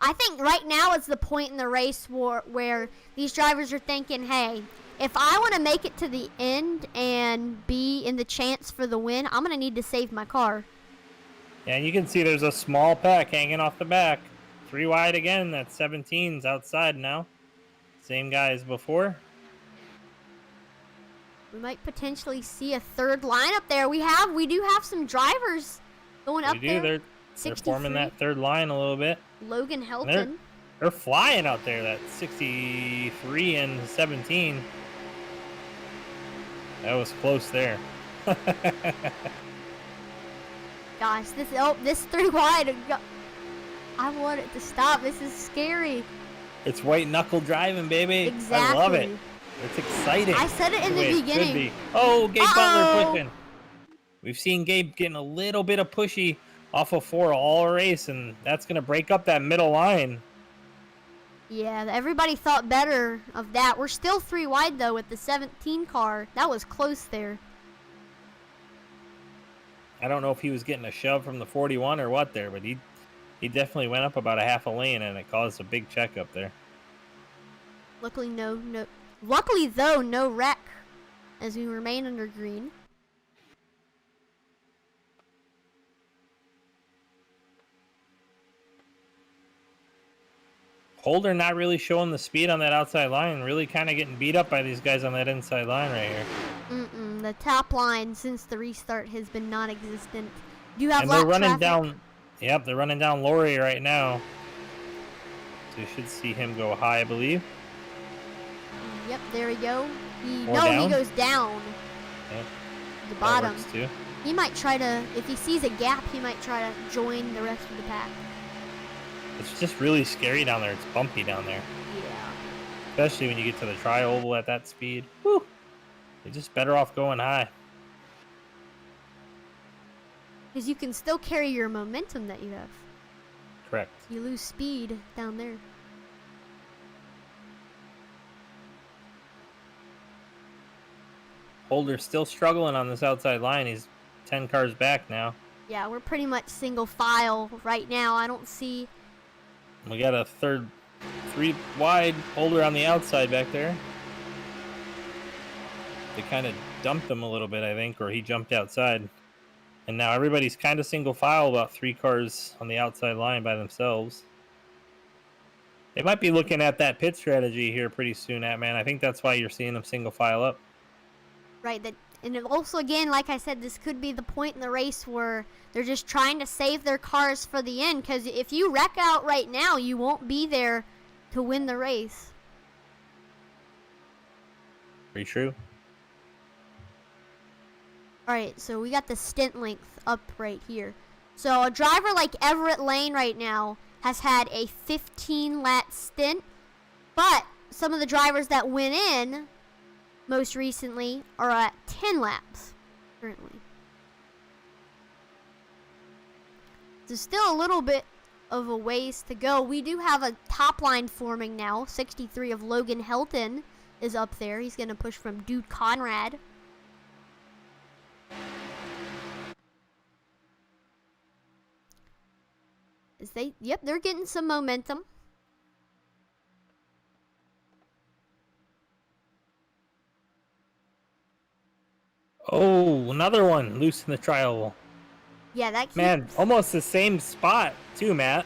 I think right now is the point in the race where these drivers are thinking, hey, if I want to make it to the end and be in the chance for the win, I'm going to need to save my car. Yeah, and you can see there's a small pack hanging off the back. 3 wide again. That's 17's outside now. Same guy as before. We might potentially see a third line up there. We do have some drivers going up there. They're forming that third line a little bit. Logan Helton. They're flying out there. That 63 and 17. That was close there. Gosh, this 3 wide. I want it to stop. This is scary. It's white knuckle driving, baby. Exactly. I love it. It's exciting. I said it in the beginning. Oh, Gabe Butler pushing. We've seen Gabe getting a little bit of pushy off of 4 all race, and that's going to break up that middle line. Yeah, everybody thought better of that. We're still 3 wide, though, with the 17 car. That was close there. I don't know if he was getting a shove from the 41 or what there, but he definitely went up about a half a lane, and it caused a big check up there. Luckily, though, no wreck as we remain under green. Holder not really showing the speed on that outside line, really kind of getting beat up by these guys on that inside line right here. The top line since the restart has been non-existent. Do you have and lap they're running traffic? down. Yep, they're running down Laurie right now. So you should see him go high, I believe. Yep, there we go. He down? goes down. Yep. The bottom. That works too. He might try to, if he sees a gap, he might try to join the rest of the pack. It's just really scary down there. It's bumpy down there. Yeah. Especially when you get to the tri-oval at that speed. Whew. You're just better off going high. Because you can still carry your momentum that you have. Correct. You lose speed down there. Holder's still struggling on this outside line. He's 10 cars back now. Yeah, we're pretty much single file right now. I don't see... We got a 3 wide Holder on the outside back there. They kind of dumped him a little bit, I think, or he jumped outside. And now everybody's kind of single file, about 3 cars on the outside line by themselves. They might be looking at that pit strategy here pretty soon, man. I think that's why you're seeing them single file up. Right, and it also, again, like I said, this could be the point in the race where they're just trying to save their cars for the end. Because if you wreck out right now, you won't be there to win the race. Pretty true. Alright, so we got the stint length up right here. So a driver like Everett Lane right now has had a 15-lap stint. But some of the drivers that went in most recently are at 10 laps currently. There's still a little bit of a ways to go. We do have a top line forming now. 63 of Logan Helton is up there. He's going to push from Dude Conrad. They're getting some momentum. Oh, another one loose in the tri-oval. Yeah, that keeps... Man, almost the same spot too, Matt.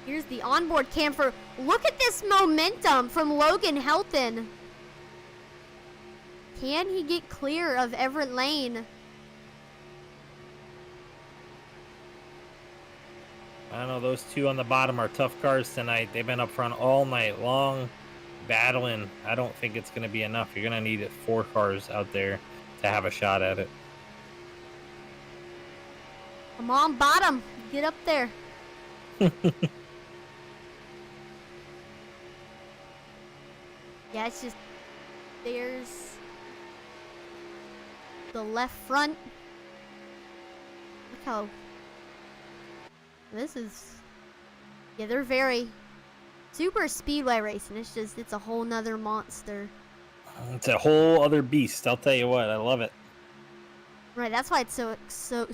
Here's the onboard cam for... Look at this momentum from Logan Helton. Can he get clear of Everett Lane? I don't know, those 2 on the bottom are tough cars tonight. They've been up front all night long, battling. I don't think it's going to be enough. You're going to need 4 cars out there to have a shot at it. Come on, bottom. Get up there. Yeah, it's just... There's... the left front. Look how... This is... Yeah, they're very... Super speedway racing. It's a whole nother monster. It's a whole other beast. I'll tell you what. I love it. Right, that's why it's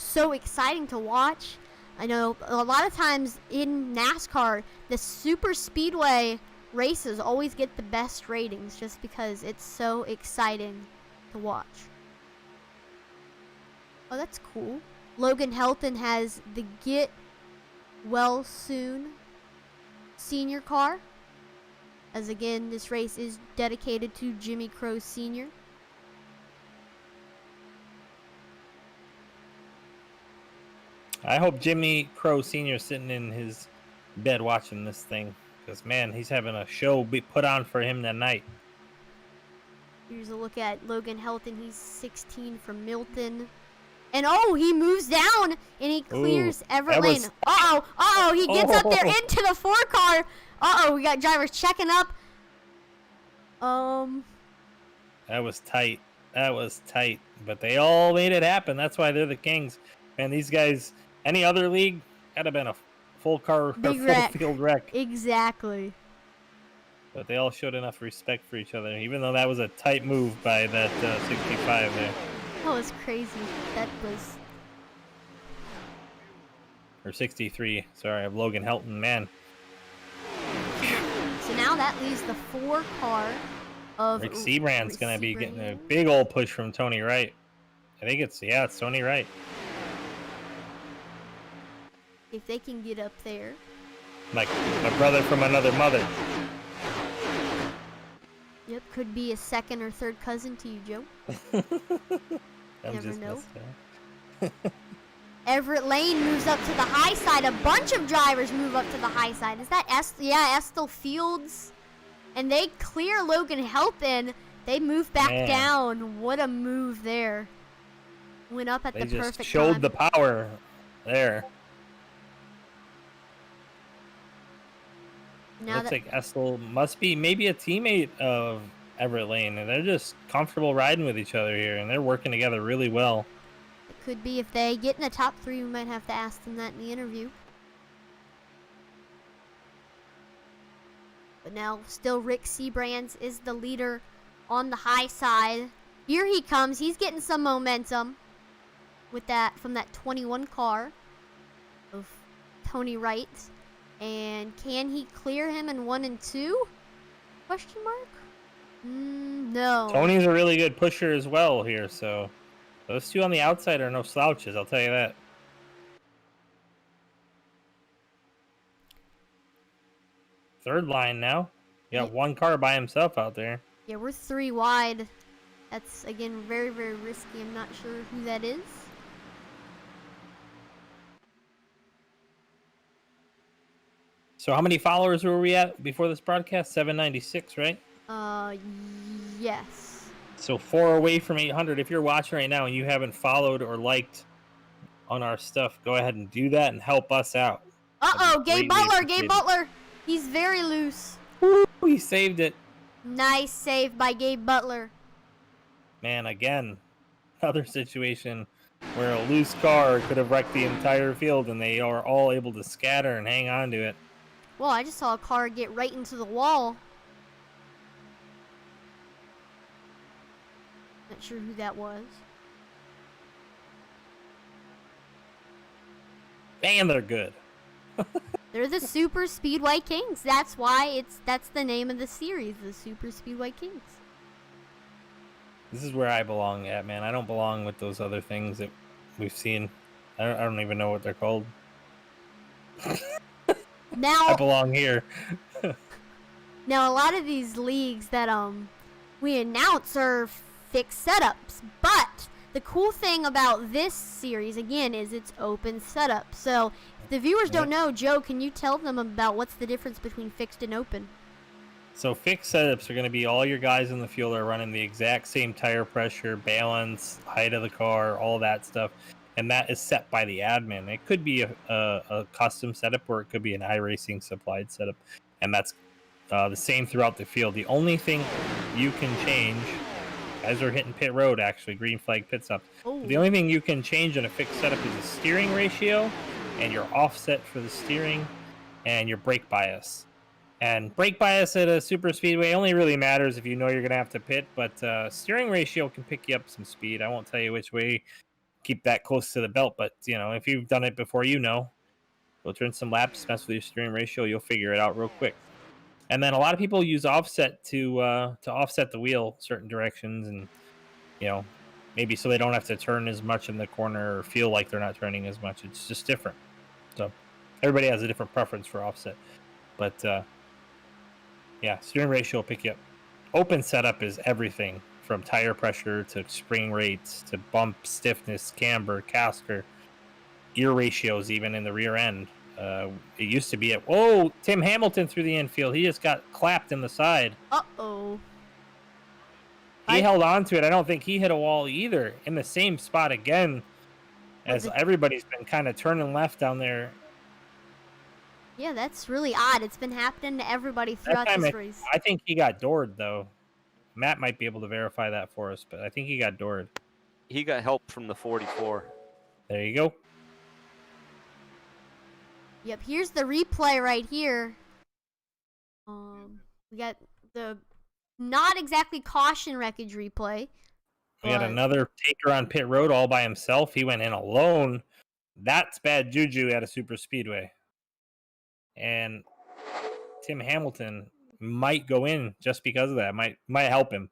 so exciting to watch. I know a lot of times in NASCAR, the super speedway races always get the best ratings just because it's so exciting to watch. Oh, that's cool. Logan Helton has the Get Well Soon senior car. As again, this race is dedicated to Jimmy Crowe Sr. I hope Jimmy Crowe Sr. is sitting in his bed watching this thing. Because, man, he's having a show be put on for him that night. Here's a look at Logan Helton. He's 16 from Milton. And oh, he moves down and he clears Everett Lane. Uh-oh, he gets up there into the 4 car. Uh-oh, we got drivers checking up. That was tight. That was tight. But they all made it happen. That's why they're the kings. And these guys, any other league, that'd have been a full car, full field wreck. Exactly. But they all showed enough respect for each other, even though that was a tight move by that 65 there. That was crazy. That was... Or 63. Sorry, of Logan Helton, man. So now that leaves the 4 car of... Rick Seabrand's going to be getting a big old push from Tony Wright. I think it's Tony Wright. If they can get up there. Like my brother from another mother. Yep, could be a second or third cousin to you, Joe. Never know. Everett Lane moves up to the high side. A bunch of drivers move up to the high side. Is that Estill Fields? And they clear Logan Helton. They move back down. What a move there. Went up at the perfect time. They just showed the power there. Now looks like Estill must be maybe a teammate of Everett Lane, and they're just comfortable riding with each other here, and they're working together really well. It could be if they get in the top 3, we might have to ask them that in the interview. But now, still Rick Seabrands is the leader on the high side. Here he comes. He's getting some momentum with that from that 21 car of Tony Wright. And can he clear him in 1 and 2? Question mark? No. Tony's a really good pusher as well here, so those two on the outside are no slouches, I'll tell you that. Third line now. You got 1 car by himself out there. Yeah, we're 3 wide. That's, again, very, very risky. I'm not sure who that is. So how many followers were we at before this broadcast? 796, right? Yes. So 4 away from 800. If you're watching right now and you haven't followed or liked on our stuff, go ahead and do that and help us out. Uh-oh, Gabe Butler. He's very loose. Woo, he saved it. Nice save by Gabe Butler. Man, again, another situation where a loose car could have wrecked the entire field and they are all able to scatter and hang on to it. Well, I just saw a car get right into the wall. Not sure who that was. Man, they're good. They're the Super Speedway Kings. That's why that's the name of the series, the Super Speedway Kings. This is where I belong at, man. I don't belong with those other things that we've seen. I don't even know what they're called. Now I belong here. Now a lot of these leagues that we announce are fixed setups, but the cool thing about this series again is it's open setup. So if the viewers don't know, Joe, can you tell them about what's the difference between fixed and open? So fixed setups are going to be all your guys in the field are running the exact same tire pressure, balance, height of the car, all that stuff. And that is set by the admin. It could be a custom setup or it could be an iRacing supplied setup. And that's the same throughout the field. The only thing you can change, as we're hitting pit road actually, green flag pit stop. The only thing you can change in a fixed setup is the steering ratio and your offset for the steering and your brake bias. And brake bias at a super speedway only really matters if you know you're going to have to pit, but steering ratio can pick you up some speed. I won't tell you which way. Keep that close to the belt, but if you've done it before, go turn some laps, mess with your steering ratio, you'll figure it out real quick. And then a lot of people use offset to offset the wheel certain directions, and maybe so they don't have to turn as much in the corner or feel like they're not turning as much. It's just different. So everybody has a different preference for offset, but steering ratio will pick you up. Open setup is everything from tire pressure to spring rates to bump stiffness, camber, caster, gear ratios, even in the rear end. It used to be Tim Hamilton through the infield. He just got clapped in the side. Uh-oh. He held on to it. I don't think he hit a wall either. In the same spot again, as everybody's been kind of turning left down there. Yeah, that's really odd. It's been happening to everybody throughout this race. I think he got doored, though. Matt might be able to verify that for us, but I think he got doored. He got help from the 44. There you go. Yep, here's the replay right here. We got the not exactly caution wreckage replay. We had another taker on pit road all by himself. He went in alone. That's bad juju at a super speedway. And Tim Hamilton might go in just because of that. Might help him.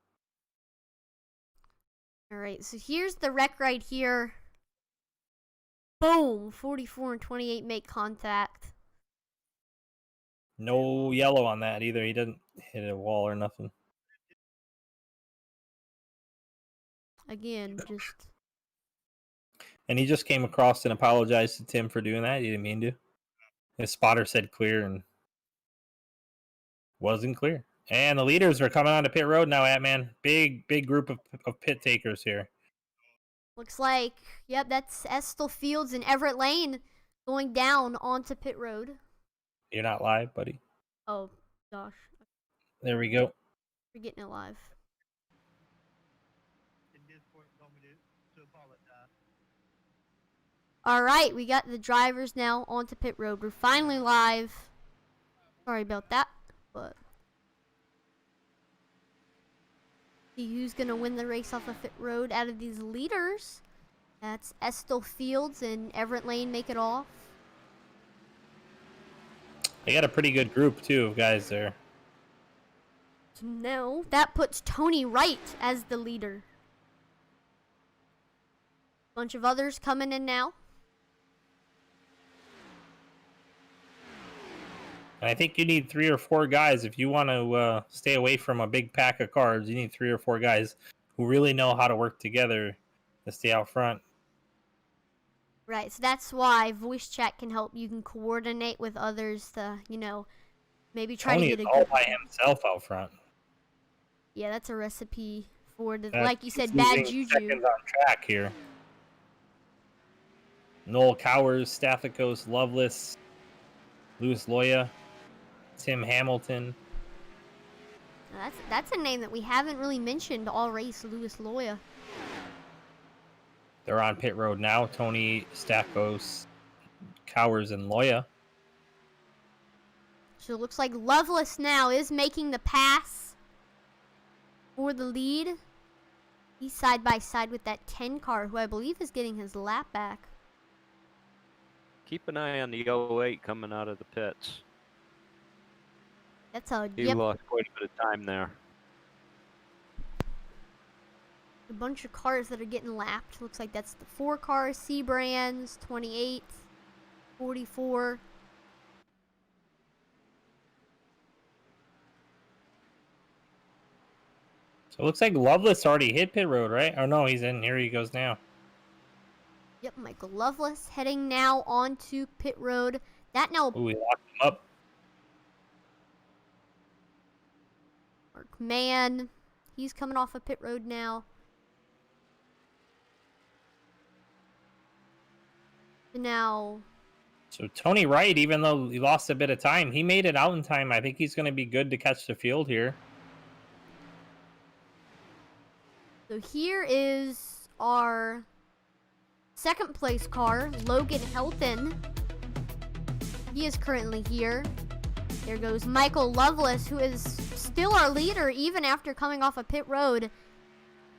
All right, so here's the wreck right here. Boom! 44 and 28 make contact. No yellow on that either. He didn't hit a wall or nothing. Again, just... And he just came across and apologized to Tim for doing that. He didn't mean to. His spotter said clear and wasn't clear. And the leaders are coming onto pit road now, Atman. Big group of pit takers here. Looks like, yep, that's Estill Fields and Everett Lane going down onto pit road. You're not live, buddy. Oh, gosh. There we go. We're getting it live. All right, we got the drivers now onto pit road. We're finally live. Sorry about that, but see who's gonna win the race off of pit road out of these leaders. That's Estill Fields and Everett Lane make it off. They got a pretty good group too of guys there. So now that puts Tony Wright as the leader. Bunch of others coming in now. And I think you need 3 or 4 guys if you want to stay away from a big pack of cars. You need 3 or 4 guys who really know how to work together to stay out front. Right, so that's why voice chat can help. You can coordinate with others to, maybe try Tony to get is a all good... by himself out front. Yeah, that's a recipe for the, That's like you said, bad losing juju. seconds on track here. Noel Cowers, Stathakos, Loveless, Louis Loya, Tim Hamilton. That's a name that we haven't really mentioned all race, Louis Loya. They're on pit road now. Tony, Stathakos, Cowers, and Loya. So it looks like Loveless now is making the pass for the lead. He's side by side with that 10 car, who I believe is getting his lap back. Keep an eye on the 08 coming out of the pits. That's a He lost quite a bit of time there. A bunch of cars that are getting lapped. Looks like that's the 4 cars, C-Brands, 28, 44. So it looks like Loveless already hit pit road, right? Oh no, he's in. Here he goes now. Yep, Michael Loveless heading now onto pit road. That now... Ooh, he locked him up. Mark Mann, he's coming off of pit road now. Now... So Tony Wright, even though he lost a bit of time, he made it out in time. I think he's going to be good to catch the field here. So here is our second place car, Logan Helton. He is currently here. There goes Michael Loveless, who is still our leader even after coming off a pit road.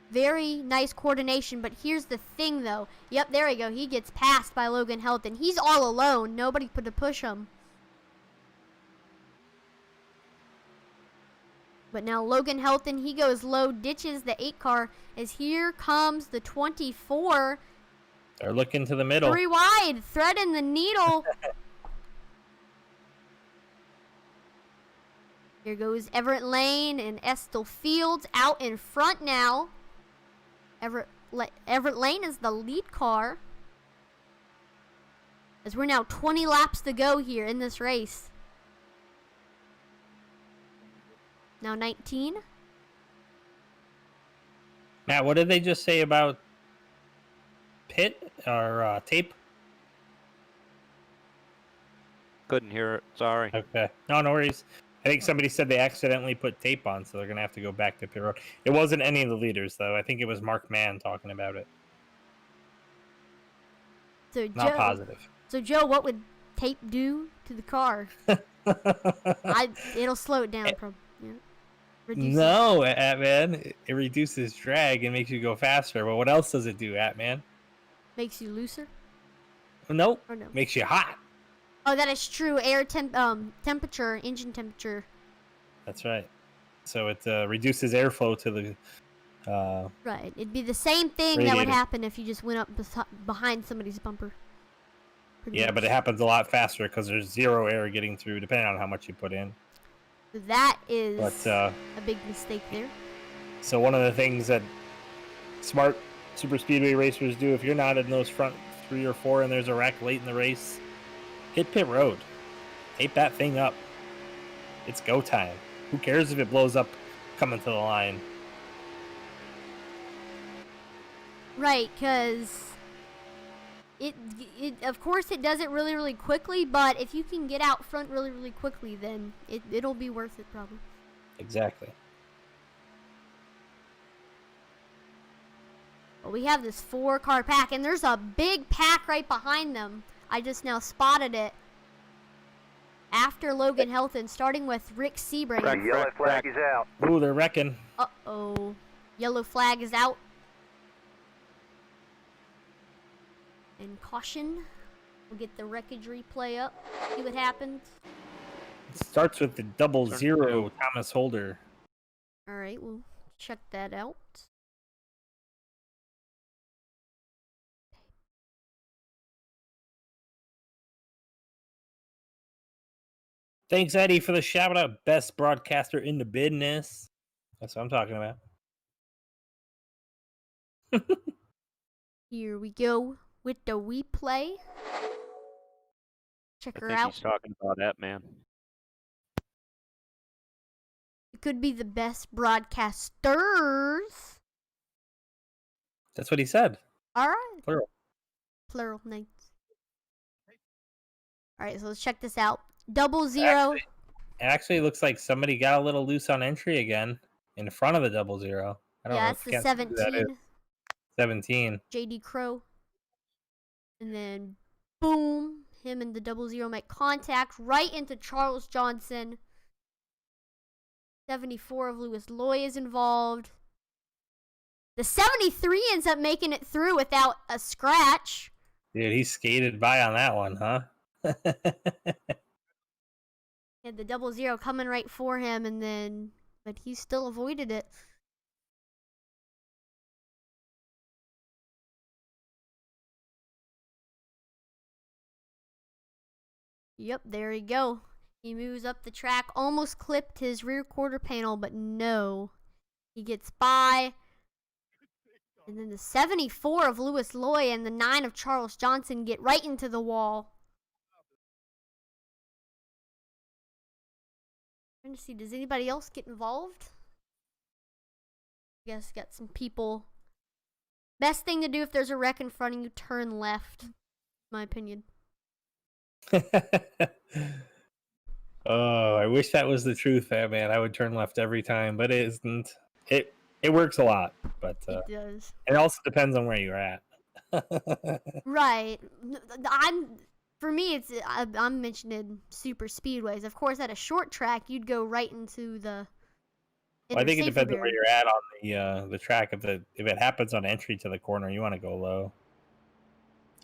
Very nice coordination, but here's the thing though. Yep, there we go. He gets passed by Logan Helton. He's all alone. Nobody put to push him. But now Logan Helton, he goes low, ditches the 8 car, as here comes the 24. They're looking to the middle. 3 wide, threading the needle. Here goes Everett Lane and Estill Fields out in front now. Everett Lane is the lead car. As we're now 20 laps to go here in this race. Now 19. Matt, what did they just say about pit or tape? Couldn't hear it. Sorry. Okay. No worries. I think somebody said they accidentally put tape on, so they're going to have to go back to pit road. It wasn't any of the leaders, though. I think it was Mark Mann talking about it. So Not positive. So Joe, what would tape do to the car? It'll slow it down, probably. Yeah. No, Atman. It reduces drag and makes you go faster. But what else does it do, Atman? Makes you looser? Nope. Or no? Makes you hot. Oh, that is true. Temperature, engine temperature. That's right. So it reduces airflow to the... Right. It'd be the same thing that would radiator. happen if you just went up behind somebody's bumper. Pretty Yeah, much. but it happens a lot faster because there's zero air getting through, depending on how much you put in. That is But a big mistake there. so one of the things that smart super speedway racers do, if you're not in those front 3 or 4 and there's a wreck late in the race, hit pit road. Tape that thing up. It's go time. Who cares if it blows up coming to the line? Right, because it of course it does it really, really quickly, but if you can get out front really, really quickly, then it'll be worth it probably. Exactly. But we have this 4-car pack, and there's a big pack right behind them. I just now spotted it. After Logan Helton, starting with Rick Sebring. The yellow flag is out. Ooh, they're wrecking. Uh-oh. Yellow flag is out. And caution. We'll get the wreckage replay up. See what happens. It starts with the double Turn zero two. Thomas Holder. Alright, we'll check that out. Thanks, Eddie, for the shout out. Best broadcaster in the business. That's what I'm talking about. Here we go with the replay. Check I her think out. he's talking about that, man. It could be the best broadcasters. That's what he said. Alright. Plural. Plural, nice. Alright, so let's check this out. 00. It actually looks like somebody got a little loose on entry again in front of the double zero. I don't Yeah, know. that's the can't see who that is. 17. 17. JD Crow. And then, boom. Him and the 00 make contact right into Charles Johnson. 74 of Lewis Loy is involved. The 73 ends up making it through without a scratch. Dude, he skated by on that one, huh? And the 00 coming right for him, and then, but he still avoided it. Yep, there you go. He moves up the track, almost clipped his rear quarter panel, but no. He gets by. And then the 74 of Lewis Loy and the 9 of Charles Johnson get right into the wall. Trying to see, does anybody else get involved? I guess got some people. Best thing to do if there's a wreck in front of you, turn left. My opinion. Oh, I wish that was the truth, man. I would turn left every time, but it isn't. It works a lot, but It does. it also depends on where you're at. Right. for me, I'm mentioning super speedways. Of course, at a short track, you'd go right into the. Well, I think it safety depends on barrier. where you're at on the track. If it happens on entry to the corner, you want to go low,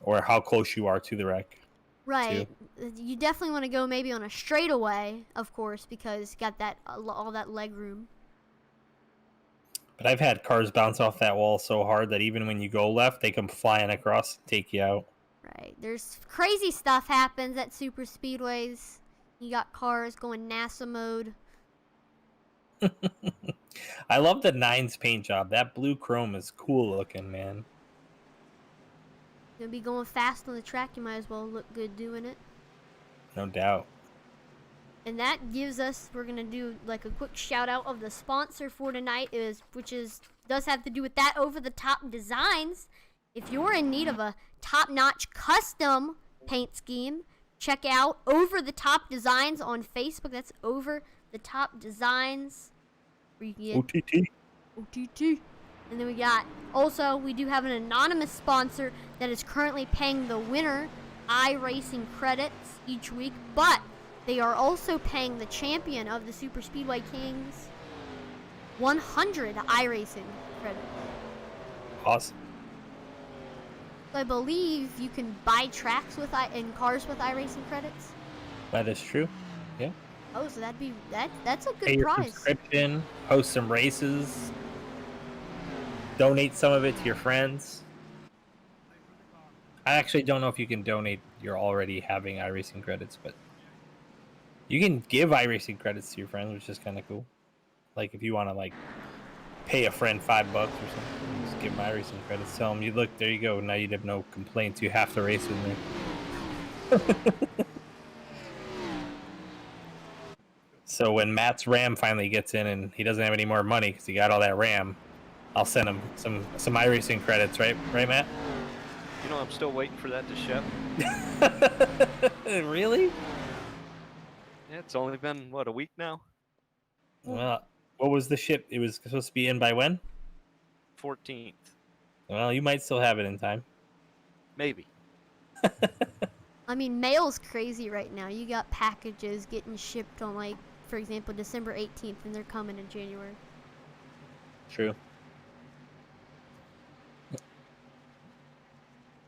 or how close you are to the wreck. Right. You definitely want to go maybe on a straightaway, of course, because you got that all that leg room. But I've had cars bounce off that wall so hard that even when you go left, they come flying across and take you out. Right. There's crazy stuff happens at super speedways. You got cars going NASA mode. I love the 9's paint job. That blue chrome is cool looking, man. You'll be going fast on the track. You might as well look good doing it. No doubt. And that gives us, we're gonna do like a quick shout out of the sponsor for tonight, does have to do with that over the top designs. If you're in need of a top notch custom paint scheme, check out Over the Top Designs on Facebook. That's Over the Top Designs. Where you can get OTT. And then we do have an anonymous sponsor that is currently paying the winner iRacing credits each week, but they are also paying the champion of the Super Speedway Kings 100 iRacing credits. Awesome. So I believe you can buy tracks in cars with iRacing credits. That is true. Yeah. Oh, so that's a Pay good your prize. subscription, host some races, donate some of it to your friends. I actually don't know if you can donate your already having iRacing credits, but you can give iRacing credits to your friends, which is kind of cool. Like if you want to like pay a friend $5 or something, just give them iRacing credits. Tell them, you look, there you go. Now you'd have no complaints. You have to race with me. So when Matt's RAM finally gets in and he doesn't have any more money because he got all that RAM, I'll send him some iRacing credits, right, Matt? You know, I'm still waiting for that to ship. Really? Yeah, it's only been, what, a week now? Well, what was the ship? It was supposed to be in by when? 14th. Well, you might still have it in time. Maybe. I mean, mail's crazy right now. You got packages getting shipped on, like, for example, December 18th, and they're coming in January. True.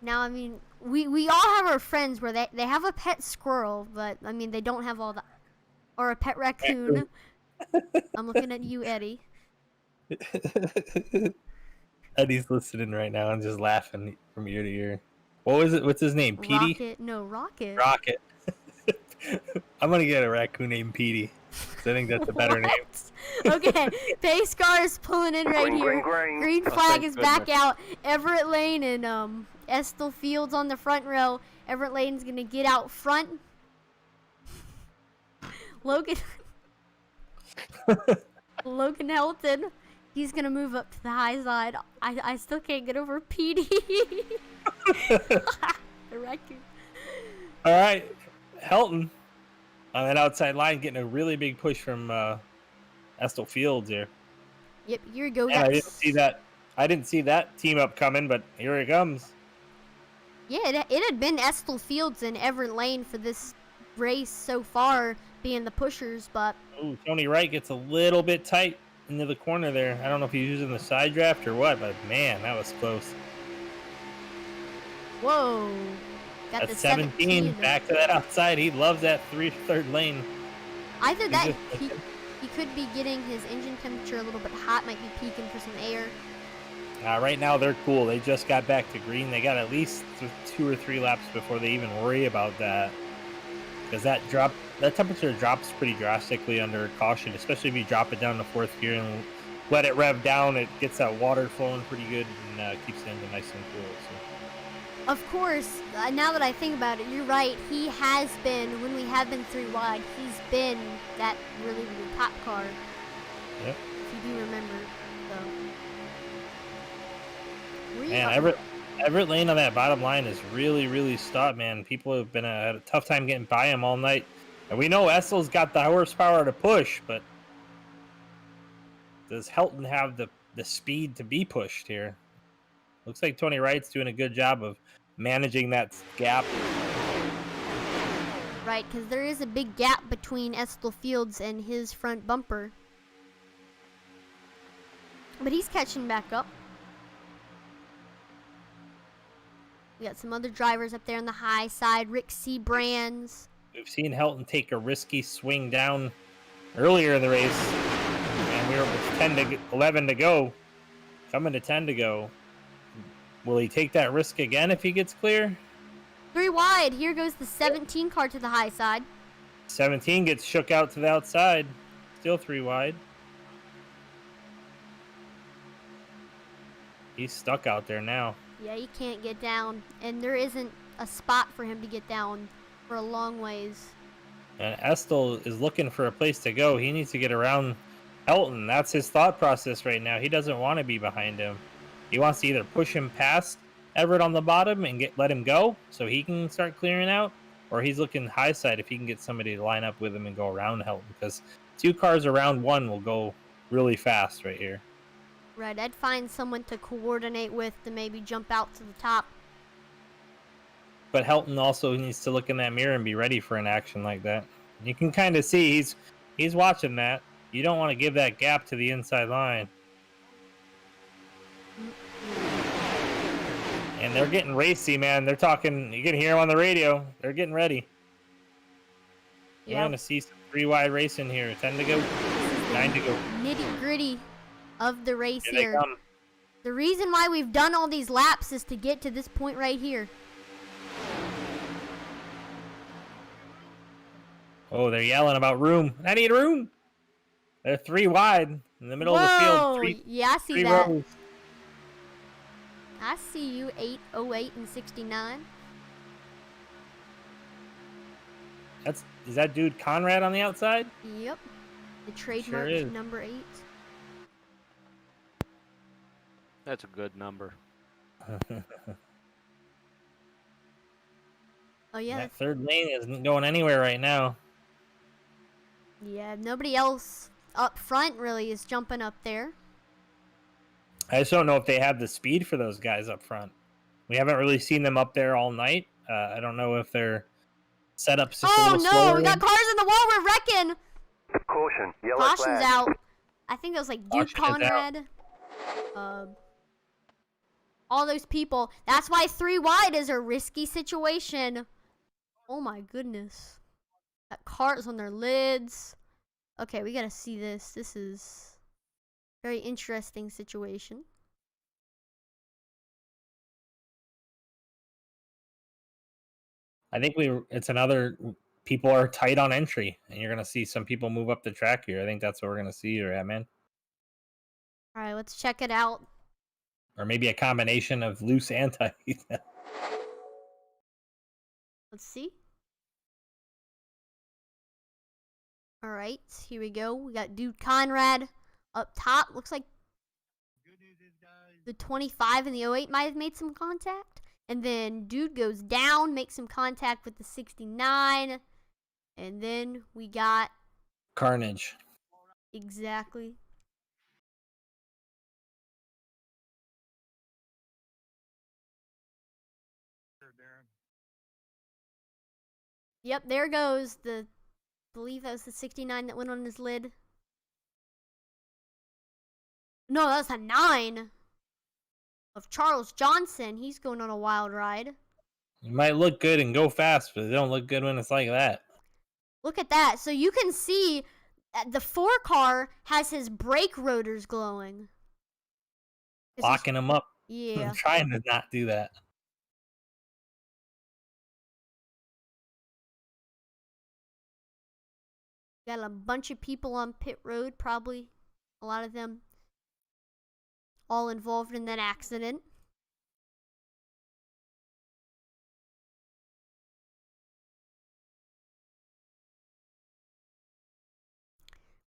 Now, I mean, we all have our friends where they have a pet squirrel, but, I mean, they don't have all the... Or a pet raccoon. I'm looking at you, Eddie. Eddie's listening right now and just laughing from ear to ear. What was it? What's his name? Petey? Rocket. No, Rocket. Rocket. I'm going to get a raccoon named Petey. I think that's a better name. Okay, pace car is pulling in right here. Green Oh, flag thank is back goodness. out. Everett Lane and Estill Fields on the front row. Everett Lane's gonna get out front. Logan Helton, he's gonna move up to the high side. I still can't get over Petey. The raccoon. All right. Helton on that outside line getting a really big push from Estill Fields here. Yep, here you go. And I guys. didn't see that. I didn't see that team up coming, but here it comes. Yeah, it had been Estill Fields and Everett Lane for this race so far, being the pushers, but Ooh, Tony Wright gets a little bit tight into the corner there. I don't know if he's using the side draft or what, but man, that was close. whoa. Got That's the 17. Back to that outside. He loves that third lane. Either He's that, just- he could be getting his engine temperature a little bit hot, might be peaking for some air. Right now, they're cool. They just got back to green. They got at least 2 or 3 laps before they even worry about that. Because that temperature drops pretty drastically under caution, especially if you drop it down to 4th gear and let it rev down. It gets that water flowing pretty good and keeps the engine nice and cool. So. Of course, now that I think about it, you're right. He has been, when we have been 3 wide, he's been that really, really top car. Yep. If you do remember, so. Man, Everett Lane on that bottom line is really, really stopped, man. People have been had a tough time getting by him all night. And we know Essel's got the horsepower to push, but does Helton have the speed to be pushed here? Looks like Tony Wright's doing a good job of managing that gap. Right, because there is a big gap between Estel Fields and his front bumper. But he's catching back up. We got some other drivers up there on the high side. Rick C. Brands. We've seen Helton take a risky swing down earlier in the race, and we were with 11 to go, coming to 10 to go. Will he take that risk again if he gets clear? 3 wide. Here goes the 17 car to the high side. 17 gets shook out to the outside. Still 3 wide. He's stuck out there now. Yeah, he can't get down, and there isn't a spot for him to get down for a long ways. And Estel is looking for a place to go. He needs to get around Helton. That's his thought process right now. He doesn't want to be behind him. He wants to either push him past Everett on the bottom and let him go so he can start clearing out, or he's looking high side if he can get somebody to line up with him and go around Helton, because 2 cars around 1 will go really fast right here. Right, I'd find someone to coordinate with to maybe jump out to the top. But Helton also needs to look in that mirror and be ready for an action like that. You can kind of see he's watching that. You don't want to give that gap to the inside line. And they're getting racy, man. They're talking. You can hear them on the radio. They're getting ready. You're going to see some 3 wide racing here. 10 to go, 9 to go. Nitty gritty of the race Here they here. come. The reason why we've done all these laps is to get to this point right here. Oh, they're yelling about room. I need room. They're 3 wide in the middle of the field. Yeah, I see 3 that. rows. I see you, 808 and 69. Is that dude Conrad on the outside? Yep. The trademark is. number 8. That's a good number. Oh yeah. That third lane isn't going anywhere right now. Yeah, nobody else up front really is jumping up there. I just don't know if they have the speed for those guys up front. We haven't really seen them up there all night. I don't know if their setup's just a little slower. Oh no, we got cars in the wall, we're wrecking! Caution, yellow Caution's flag. out. I think that was like Duke Caution is out. Conrad. All those people. That's why 3 wide is a risky situation. Oh my goodness. Got cars on their lids. Okay, we gotta see this. This is a very interesting situation. I think it's another. People are tight on entry, and you're gonna see some people move up the track here. I think that's what we're gonna see here, man. All right, let's check it out. Or maybe a combination of loose and tight. Let's see. All right, here we go. We got Dude Conrad up top. Looks like the 25 and the 08 might have made some contact. And then Dude goes down, makes some contact with the 69. And then we got... Carnage. Exactly. Yep, there goes the... I believe that was the 69 that went on his lid. No, that was a 9 of Charles Johnson. He's going on a wild ride. You might look good and go fast, but they don't look good when it's like that. Look at that. So you can see the 4 car has his brake rotors glowing. Locking him up. Yeah. I'm trying to not do that. Got a bunch of people on pit road, probably a lot of them all involved in that accident.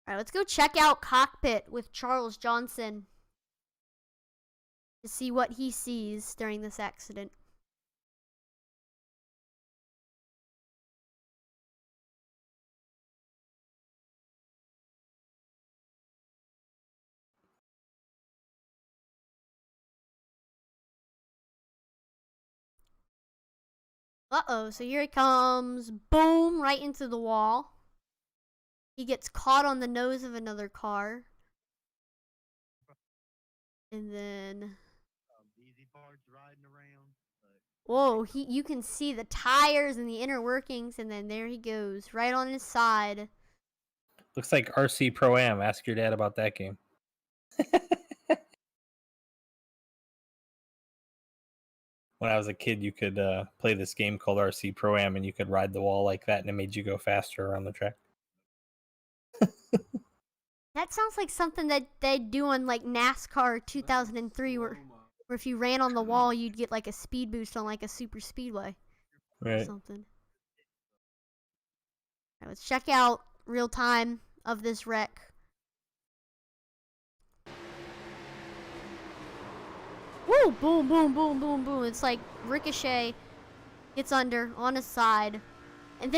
All right, let's go check out cockpit with Charles Johnson to see what he sees during this accident. Uh-oh, so here he comes. Boom, right into the wall. He gets caught on the nose of another car. And then... Easy parts riding around. Whoa, you can see the tires and the inner workings, and then there he goes, right on his side. Looks like RC Pro Am. Ask your dad about that game. When I was a kid, you could play this game called RC Pro Am, and you could ride the wall like that, and it made you go faster around the track. That sounds like something that they'd do on like NASCAR 2003, where if you ran on the wall, you'd get like a speed boost on like a Superspeedway or Right. something. All right, let's check out real time of this wreck. Woo! Boom, boom, boom, boom, boom. It's like Ricochet gets under on his side. And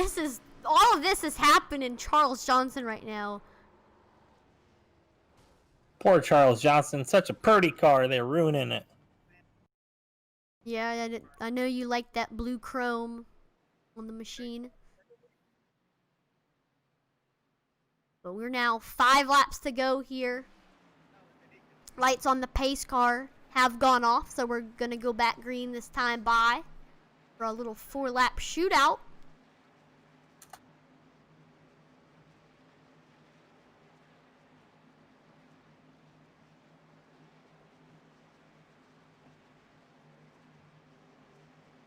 all of this is happening in Charles Johnson right now. Poor Charles Johnson. Such a pretty car. They're ruining it. Yeah, I know you like that blue chrome on the machine. But we're now 5 laps to go here. Lights on the pace car have gone off, so we're going to go back green this time by for a little 4-lap shootout.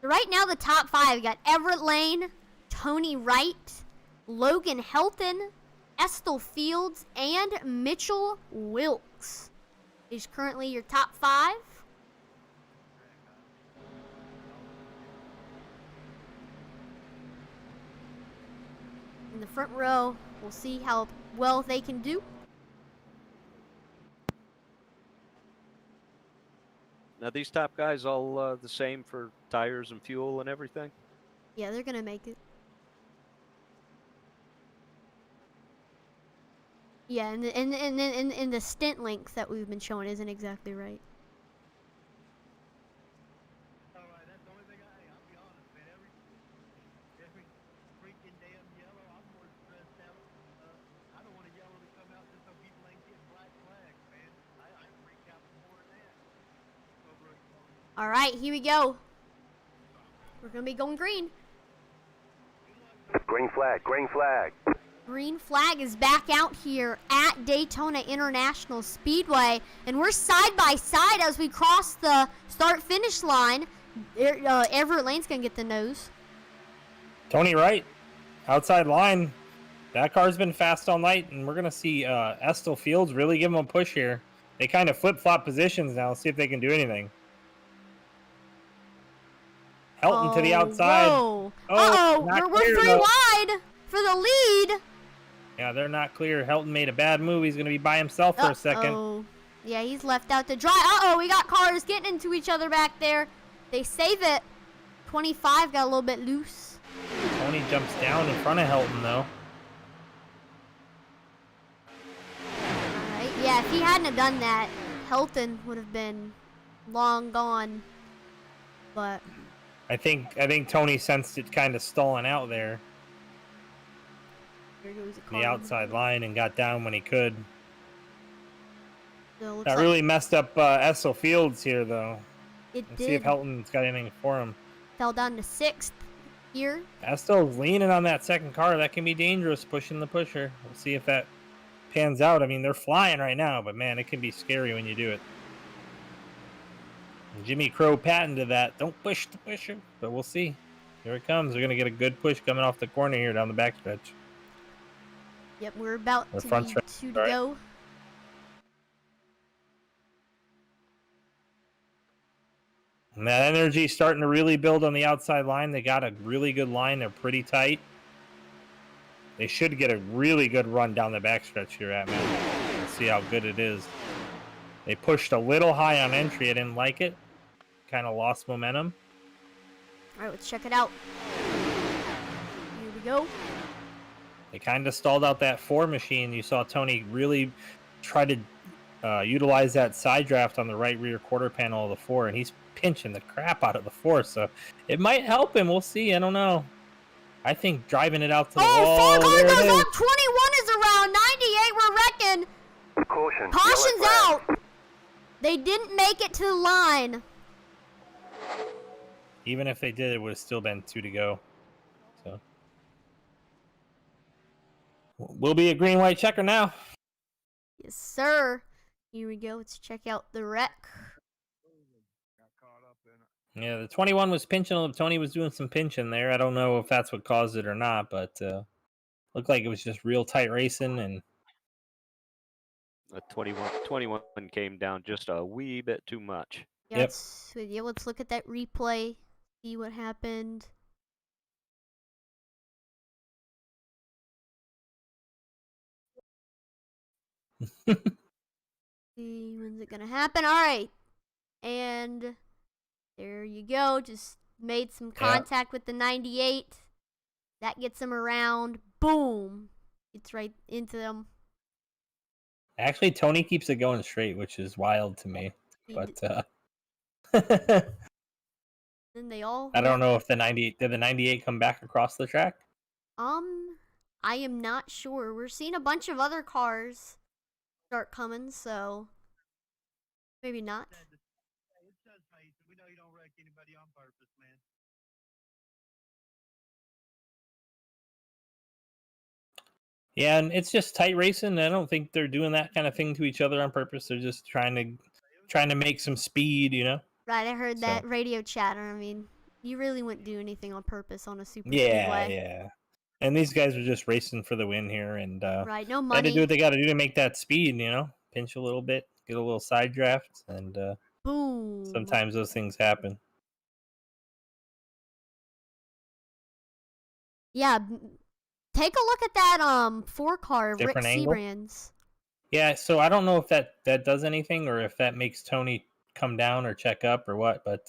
Right now, the top 5 got Everett Lane, Tony Wright, Logan Helton, Estel Fields, and Mitchell Wilkes is currently your top 5. In the front row, we'll see how well they can do. Now these top guys all the same for tires and fuel and everything? Yeah, they're gonna make it. Yeah, and the stint length that we've been showing isn't exactly right. Alright, that's the only thing I'll be honest, man. Every freaking damn yellow, I'm more stressed out. I don't want a yellow to come out just so people ain't getting black flags, man. I freak out more than that. All right, here we go. We're gonna be going green. Green flag, green flag. Green flag is back out here at Daytona International Speedway, and we're side by side as we cross the start-finish line. Everett Lane's gonna get the nose. Tony Wright, outside line. That car's been fast all night, and we're going to see Estel Fields really give him a push here. They kind of flip-flop positions now. See if they can do anything. Helton to the outside. Whoa. Oh, not we're clear, 3 though. wide for the lead. Yeah, they're not clear. Helton made a bad move. He's going to be by himself for a second. Oh, yeah, he's left out to dry. We got cars getting into each other back there. They save it. 25 got a little bit loose. Tony jumps down in front of Helton, though. All right, yeah, if he hadn't have done that, Helton would have been long gone. But I think Tony sensed it kind of stalling out there. here goes a The car. outside line and got down when he could. So it looks That like really messed up Estel Fields here, though. it Let's see if did. Helton's got anything for him. Fell down to 6th here. Estel's leaning on that second car. That can be dangerous, pushing the pusher. We'll see if that pans out. I mean, they're flying right now, but man, it can be scary when you do it. And Jimmy Crow patented that. Don't push the pusher, but we'll see. Here it comes. They're going to get a good push coming off the corner here down the backstretch. Yep, we're about Or to front be stretch, 2 to right. go. And that energy starting to really build on the outside line. They got a really good line. They're pretty tight. They should get a really good run down the backstretch here at man. Let's see how good it is. They pushed a little high on entry. I didn't like it. Kind of lost momentum. All right, let's check it out. Here we go. They kind of stalled out that 4 machine. You saw Tony really try to utilize that side draft on the right rear quarter panel of the 4, and he's pinching the crap out of the four, so it might help him. We'll see. I don't know. I think driving it out to the wall. Four car there it goes is. up. 21 is around. 98, we're wrecking. Caution. Caution's yellow flag. out. They didn't make it to the line. Even if they did, it would have still been 2 to go. So we'll be a green white checker now. Yes, sir. Here we go. Let's check out the wreck. Got caught up in it. Yeah, the 21 was pinching. Tony was doing some pinching there. I don't know if that's what caused it or not, but looked like it was just real tight racing. And The 21 came down just a wee bit too much. Yeah, Yep. let's look at that replay. See what happened. See when's it gonna happen? All right, and there you go. Just made some contact with the 98. That gets him around. Boom! It's right into them. actually, Tony keeps it going straight, which is wild to me. He But Then they all. I don't know if the 98 did the 98 come back across the track. I am not sure. We're seeing a bunch of other cars start coming, so maybe not. It says Mason. We know you don't wreck anybody on purpose, man. Yeah, and it's just tight racing. I don't think they're doing that kind of thing to each other on purpose. They're just trying to make some speed, you know. Right, I heard So- that radio chatter. I mean, you really wouldn't do anything on purpose on a super Yeah, speedway. yeah. And these guys are just racing for the win here, and Right, no they had money. to do what they got to do to make that speed, you know. Pinch a little bit, get a little side draft, and Boom. sometimes those things happen. Yeah, take a look at that 4-car Rick Different angle? Seabrands. Yeah, so I don't know if that does anything or if that makes Tony come down or check up or what, but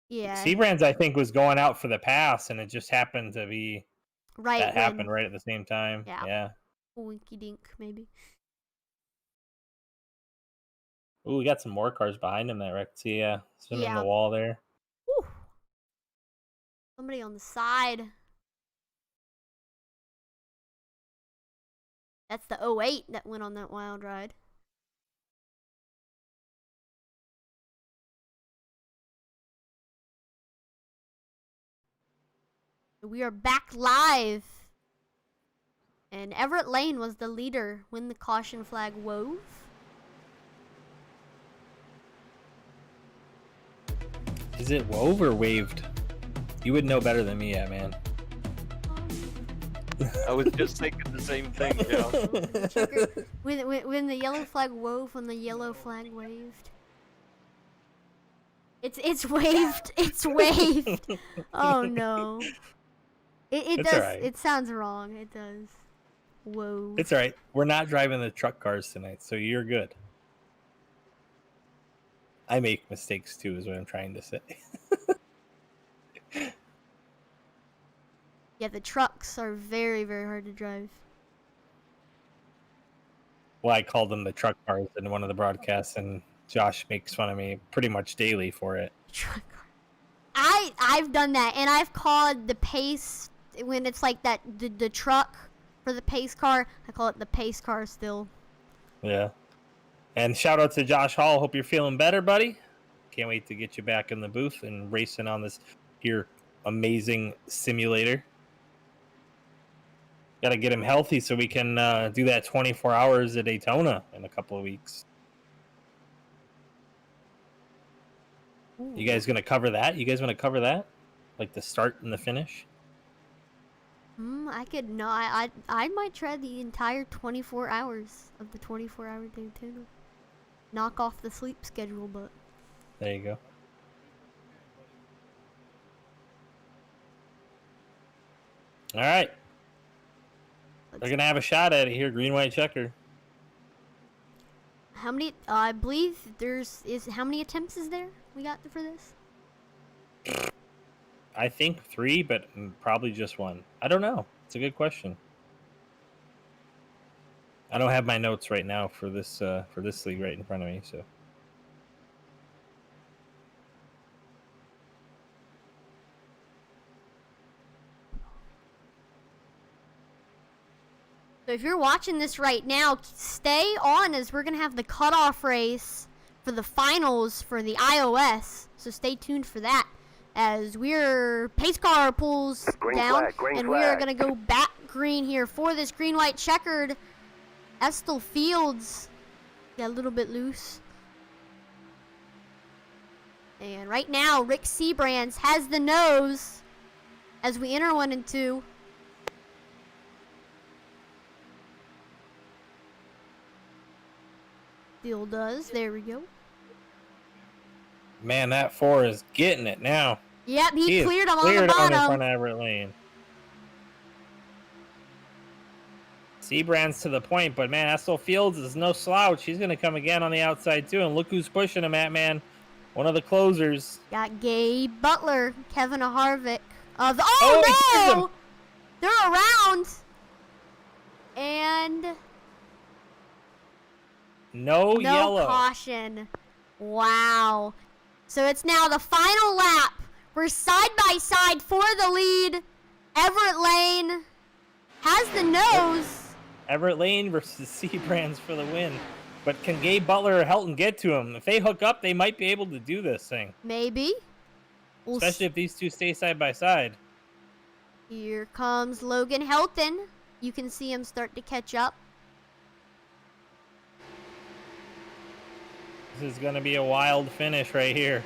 Yeah, Seabrands I think was going out for the pass, and it just happened to be right. that happened when right at the same time. Yeah. Yeah. Winky dink, maybe. Ooh, we got some more cars behind him that wrecked. See, swimming Yeah. the wall there. Whew. Somebody on the side. That's the 08 that went on that wild ride. We are back live. And Everett Lane was the leader when the caution flag wove. Is it wove or waved? You would know better than me, yeah, man. I was just thinking the same thing, Joe. When the yellow flag wove, when the yellow flag waved. It's waved. It's waved. Oh no. It It's does. alright. It sounds wrong. It does. Whoa. It's all right. We're not driving the truck cars tonight, so you're good. I make mistakes too, is what I'm trying to say. Yeah, the trucks are very, very hard to drive. Well, I called them the truck cars in one of the broadcasts, and Josh makes fun of me pretty much daily for it. Truck car. I've done that, and I've called the pace when it's like that the truck for the pace car. I call it the pace car still. Yeah. And shout out to Josh Hall. Hope you're feeling better, buddy. Can't wait to get you back in the booth and racing on this here amazing simulator. Got to get him healthy so we can do that 24 hours at Daytona in a couple of weeks. You guys gonna cover that? You guys want to cover that? Like the start and the finish? I could no. I might try the entire 24 hours of the 24-hour Daytona. Knock off the sleep schedule, but There you go. All right. They're gonna have a shot at it here, green white checker. how many? I believe how many attempts is there we got for this? I think 3, but probably just 1. I don't know. It's a good question. I don't have my notes right now for this league right in front of me, so So if you're watching this right now, stay on as we're going to have the cutoff race for the finals for the iOS. So stay tuned for that as we're pace car pulls Green down flag, green and we are flag. going to go back green here for this green white checkered. Estel Fields got a little bit loose. And right now Rick Seabrands has the nose as we enter 1 and 2. Still does. There we go. Man, that 4 is getting it now. Yep, he is cleared him on the cleared on in bottom. front of Everett Lane. Seabrands to the point, but man, Estel Fields is no slouch. He's going to come again on the outside too, and look who's pushing him at, man. One of the closers. Got Gabe Butler, Kevin Harvick. Oh, he cleared no! him. They're around. And No yellow. caution. Wow. So it's now the final lap. We're side by side for the lead. Everett Lane has the nose. Everett Lane versus Seabrands for the win. But can Gabe Butler or Helton get to him? If they hook up, they might be able to do this thing. Maybe. We'll Especially if these two stay side by side. Here comes Logan Helton. You can see him start to catch up. This is going to be a wild finish right here.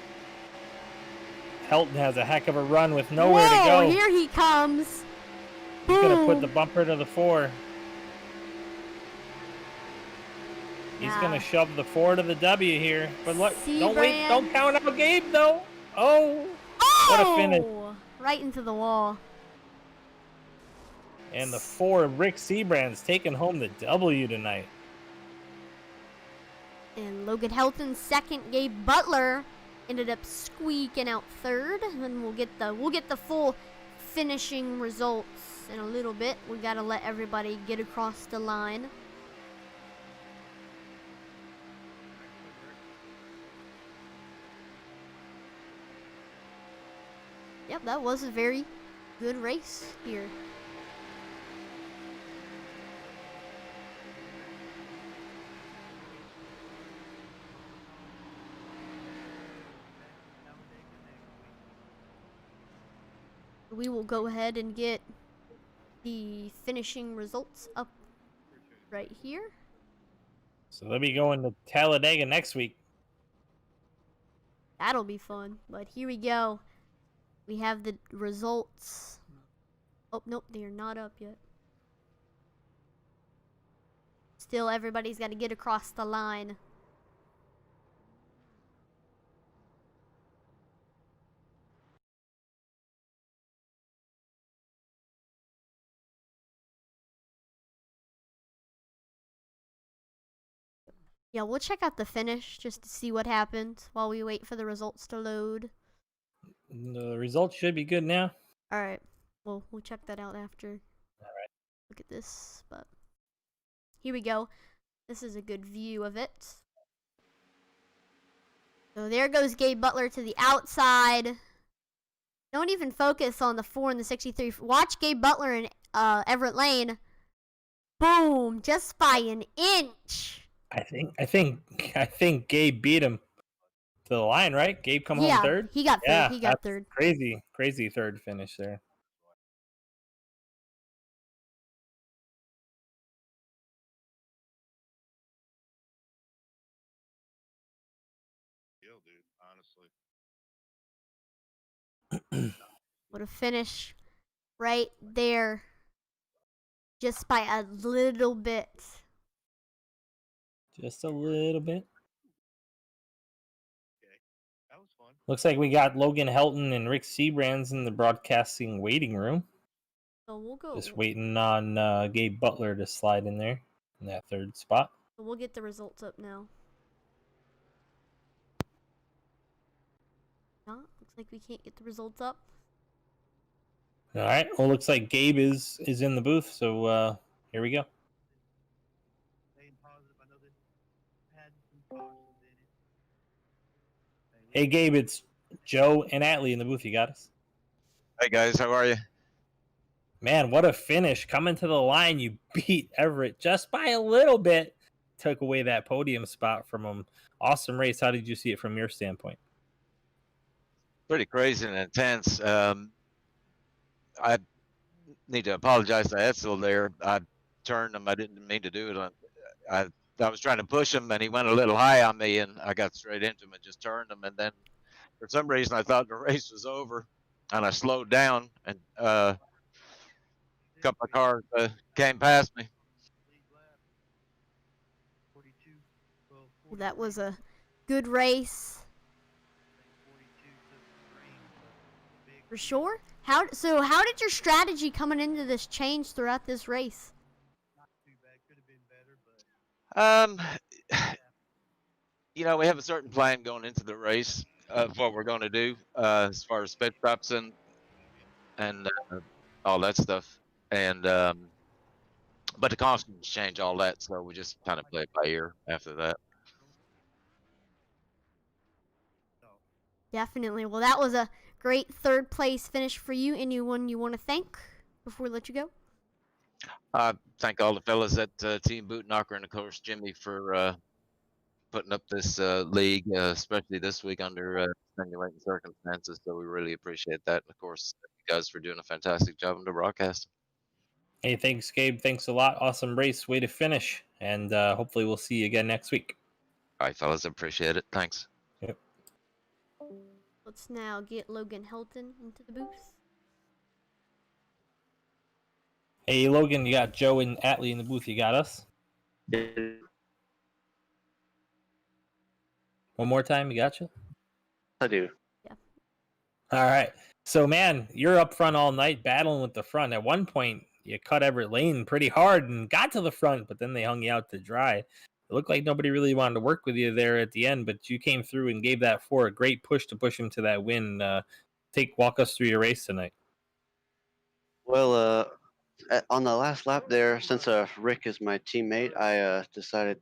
Helton has a heck of a run with nowhere to go. Here he comes. He's going to put Boom. the bumper to the 4. He's going to shove the 4 to the W here. But look, don't wait. Don't count out Gabe, though. Oh, what a finish. Right into the wall. And the 4, Rick Seabrands taking home the W tonight. And Logan Helton's second. Gabe Butler ended up squeaking out third. And we'll get the full finishing results in a little bit. We got to let everybody get across the line. Yep, that was a very good race here. We will go ahead and get the finishing results up right here. So they'll be going to Talladega next week. That'll be fun. But here we go. We have the results. Oh, nope, they are not up yet. Still, everybody's got to get across the line. Yeah, we'll check out the finish just to see what happened while we wait for the results to load. The results should be good now. All right. Well, we'll check that out after. All right. Look at this, but here we go. This is a good view of it. So there goes Gabe Butler to the outside. Don't even focus on the 4 and the 63. Watch Gabe Butler and Everett Lane. Boom! Just by an inch. I think Gabe beat him to the line, right? Gabe come home third? He got third. Yeah, He got that's third. Crazy third finish there. Deal, dude, honestly. What a finish right there. Just by a little bit. Just a little bit. That was fun. Looks like we got Logan Helton and Rick Seabrands in the broadcasting waiting room. So we'll go. Just waiting on Gabe Butler to slide in there in that third spot. So we'll get the results up now. Looks like we can't get the results up. All right. Well, looks like Gabe is in the booth. So here we go. Staying positive. I know they had some cautions in it. Hey, Gabe, it's Joe and Atlee in the booth. You got us? Hi guys, how are you? Man, what a finish. Coming to the line, you beat Everett just by a little bit. Took away that podium spot from him. Awesome race. How did you see it from your standpoint? Pretty crazy and intense. I need to apologize to Edsel there. I turned him. I didn't mean to do it. I was trying to push him, and he went a little high on me, and I got straight into him and just turned him. And then, for some reason, I thought the race was over, and I slowed down, and a couple of cars came past me. Lead lap. 42. Well, Well, that was a good race 42 took the green, but big. for sure. How did your strategy coming into this change throughout this race? Not too bad. Could have been better, but We have a certain plan going into the race of what we're going to do as far as pit stops and all that stuff. And but the costumes change all that, so we just kind of play it by ear after that. Definitely. Well, that was a great third place finish for you. Anyone you want to thank before we let you go? Thank all the fellas at Team Bootknocker and of course Jimmy for putting up this league, especially this week under extenuating circumstances. So we really appreciate that. And of course, you guys for doing a fantastic job on the broadcast. Hey, thanks, Gabe. Thanks a lot. Awesome race. Way to finish. And hopefully we'll see you again next week. All right, fellas, appreciate it. Thanks. Yep. Let's now get Logan Helton into the booth. Hey, Logan, you got Joe and Atlee in the booth. You got us? One more time, you got you? I do. All right. So, man, you're up front all night battling with the front. At one point, you cut Everett Lane pretty hard and got to the front, but then they hung you out to dry. It looked like nobody really wanted to work with you there at the end, but you came through and gave that four a great push to push him to that win. Walk us through your race tonight. Well, on the last lap there, since Rick is my teammate, I decided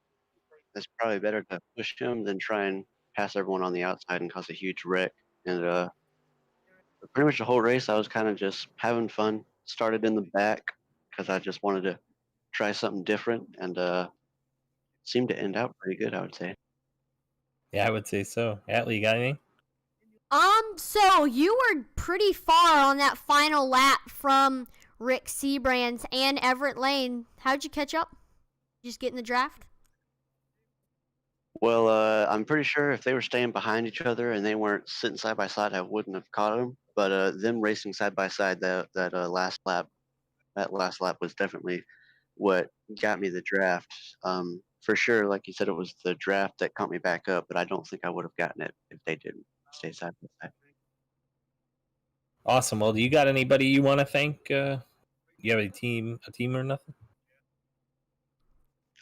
it's probably better to push him than try and pass everyone on the outside and cause a huge wreck. And pretty much the whole race, I was kind of just having fun. Started in the back because I just wanted to try something different, and seemed to end out pretty good, I would say. Yeah, I would say so. Atlee, you got anything? So you were pretty far on that final lap from Rick Seabrands and Everett Lane. How'd you catch up? Just get in the draft? Well, I'm pretty sure if they were staying behind each other and they weren't sitting side by side, I wouldn't have caught them. But them racing side by side that last lap was definitely what got me the draft. For sure, like you said, it was the draft that caught me back up, but I don't think I would have gotten it if they didn't stay side by side. Awesome. Well, do you got anybody you want to thank? You have a team or nothing?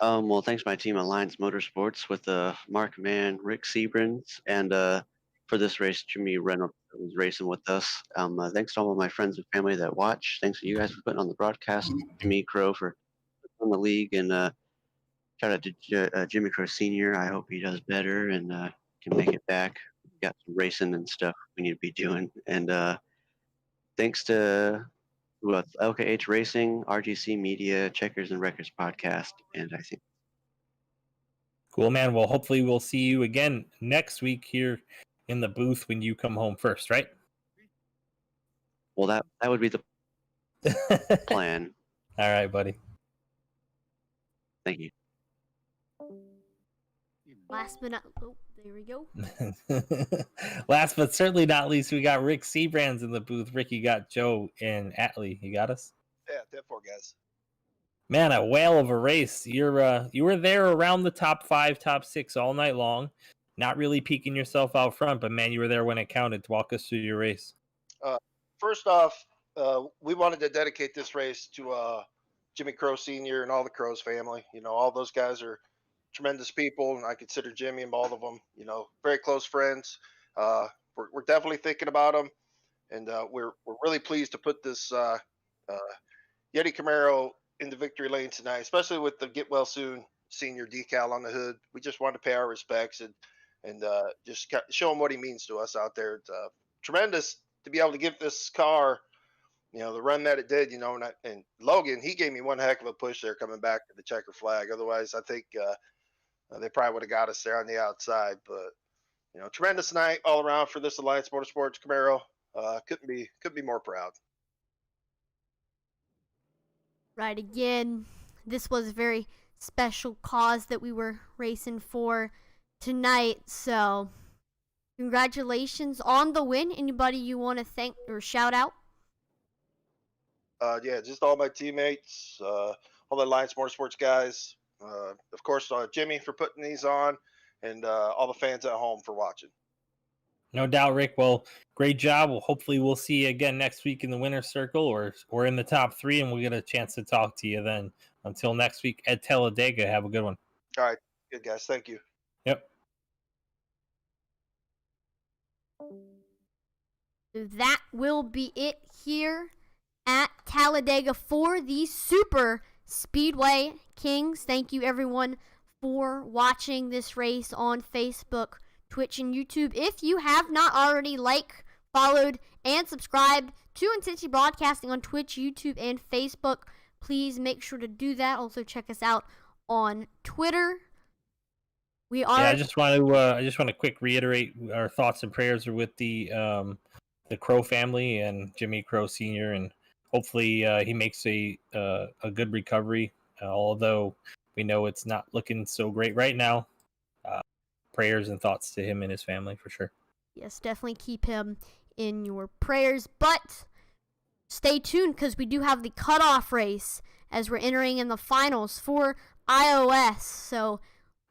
Well, thanks to my team, Alliance Motorsports, with Mark Mann, Rick Seabrans, and for this race, Jimmy Reynolds was racing with us. Thanks to all of my friends and family that watch. Thanks to you guys for putting on the broadcast. Jimmy Crow for on the league, and shout out to Jimmy Crow Senior. I hope he does better and can make it back. We got some racing and stuff we need to be doing, and thanks to LKH Racing, RGC Media, Checkers and Records podcast, and I think. Cool, man. Well, hopefully we'll see you again next week here in the booth when you come home first, right? Well, that would be the plan. All right, buddy. Thank you. Last but not... Oh, there we go. Last but certainly not least, we got Rick Seabrands in the booth. Rick, you got Joe and Atlee. You got us? Yeah, that four guys. Man, a whale of a race. You were there around the top 5, top 6 all night long. Not really peeking yourself out front, but man, you were there when it counted. Walk us through your race. First off, we wanted to dedicate this race to Jimmy Crow Sr. and all the Crows family. You know, all those guys are tremendous people, and I consider Jimmy and all of them, very close friends. We're definitely thinking about them, and we're really pleased to put this Yeti Camaro into victory lane tonight, especially with the Get Well Soon Senior decal on the hood. We just wanted to pay our respects and just show him what he means to us out there. It's tremendous to be able to give this car you know, the run that it did, you know, and Logan, he gave me one heck of a push there coming back to the checker flag. Otherwise, I think they probably would have got us there on the outside. But you know, tremendous night all around for this Alliance Motorsports Camaro. Couldn't be more proud. Right, again, this was a very special cause that we were racing for tonight. So, congratulations on the win. Anybody you want to thank or shout out? Yeah, just all my teammates, all the Alliance Motorsports guys. Of course, Jimmy for putting these on, and all the fans at home for watching. No doubt, Rick. Well, great job. Well, hopefully we'll see you again next week in the winner's circle or in the top 3, and we'll get a chance to talk to you then. Until next week at Talladega, have a good one. All right, good guys. Thank you. Yep. That will be it here at Talladega for the Super Speedway Kings. Thank you, everyone, for watching this race on Facebook, Twitch, and YouTube. If you have not already liked, followed, and subscribed to Intensity Broadcasting on Twitch, YouTube, and Facebook, please make sure to do that. Also, check us out on Twitter. We are. Yeah, I just want to quick reiterate our thoughts and prayers are with the Crow family and Jimmy Crow Sr. and hopefully he makes a good recovery. Although we know it's not looking so great right now. Prayers and thoughts to him and his family for sure. Yes, definitely keep him in your prayers. But stay tuned because we do have the cutoff race as we're entering in the finals for iOS. So,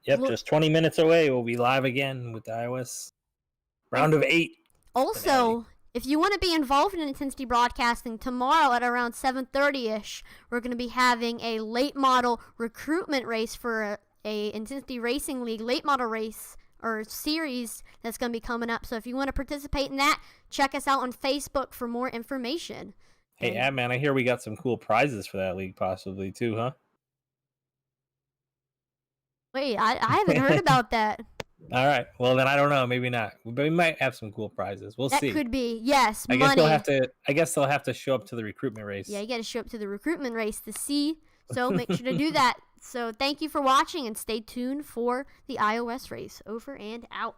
yep, just 20 minutes away. We'll be live again with the iOS round of 8. Also, if you want to be involved in Intensity Broadcasting, tomorrow at around 7:30ish, we're going to be having a late model recruitment race for a Intensity Racing League late model race or series that's going to be coming up. So if you want to participate in that, check us out on Facebook for more information. Hey, man, I hear we got some cool prizes for that league possibly too, huh? Wait, I haven't heard about that. All right. Well, then I don't know. Maybe not. But we might have some cool prizes. We'll see. That could be. Yes, I money. guess they'll have to show up to the recruitment race. Yeah, you got to show up to the recruitment race to see. So make sure to do that. So thank you for watching and stay tuned for the iOS race. Over and out.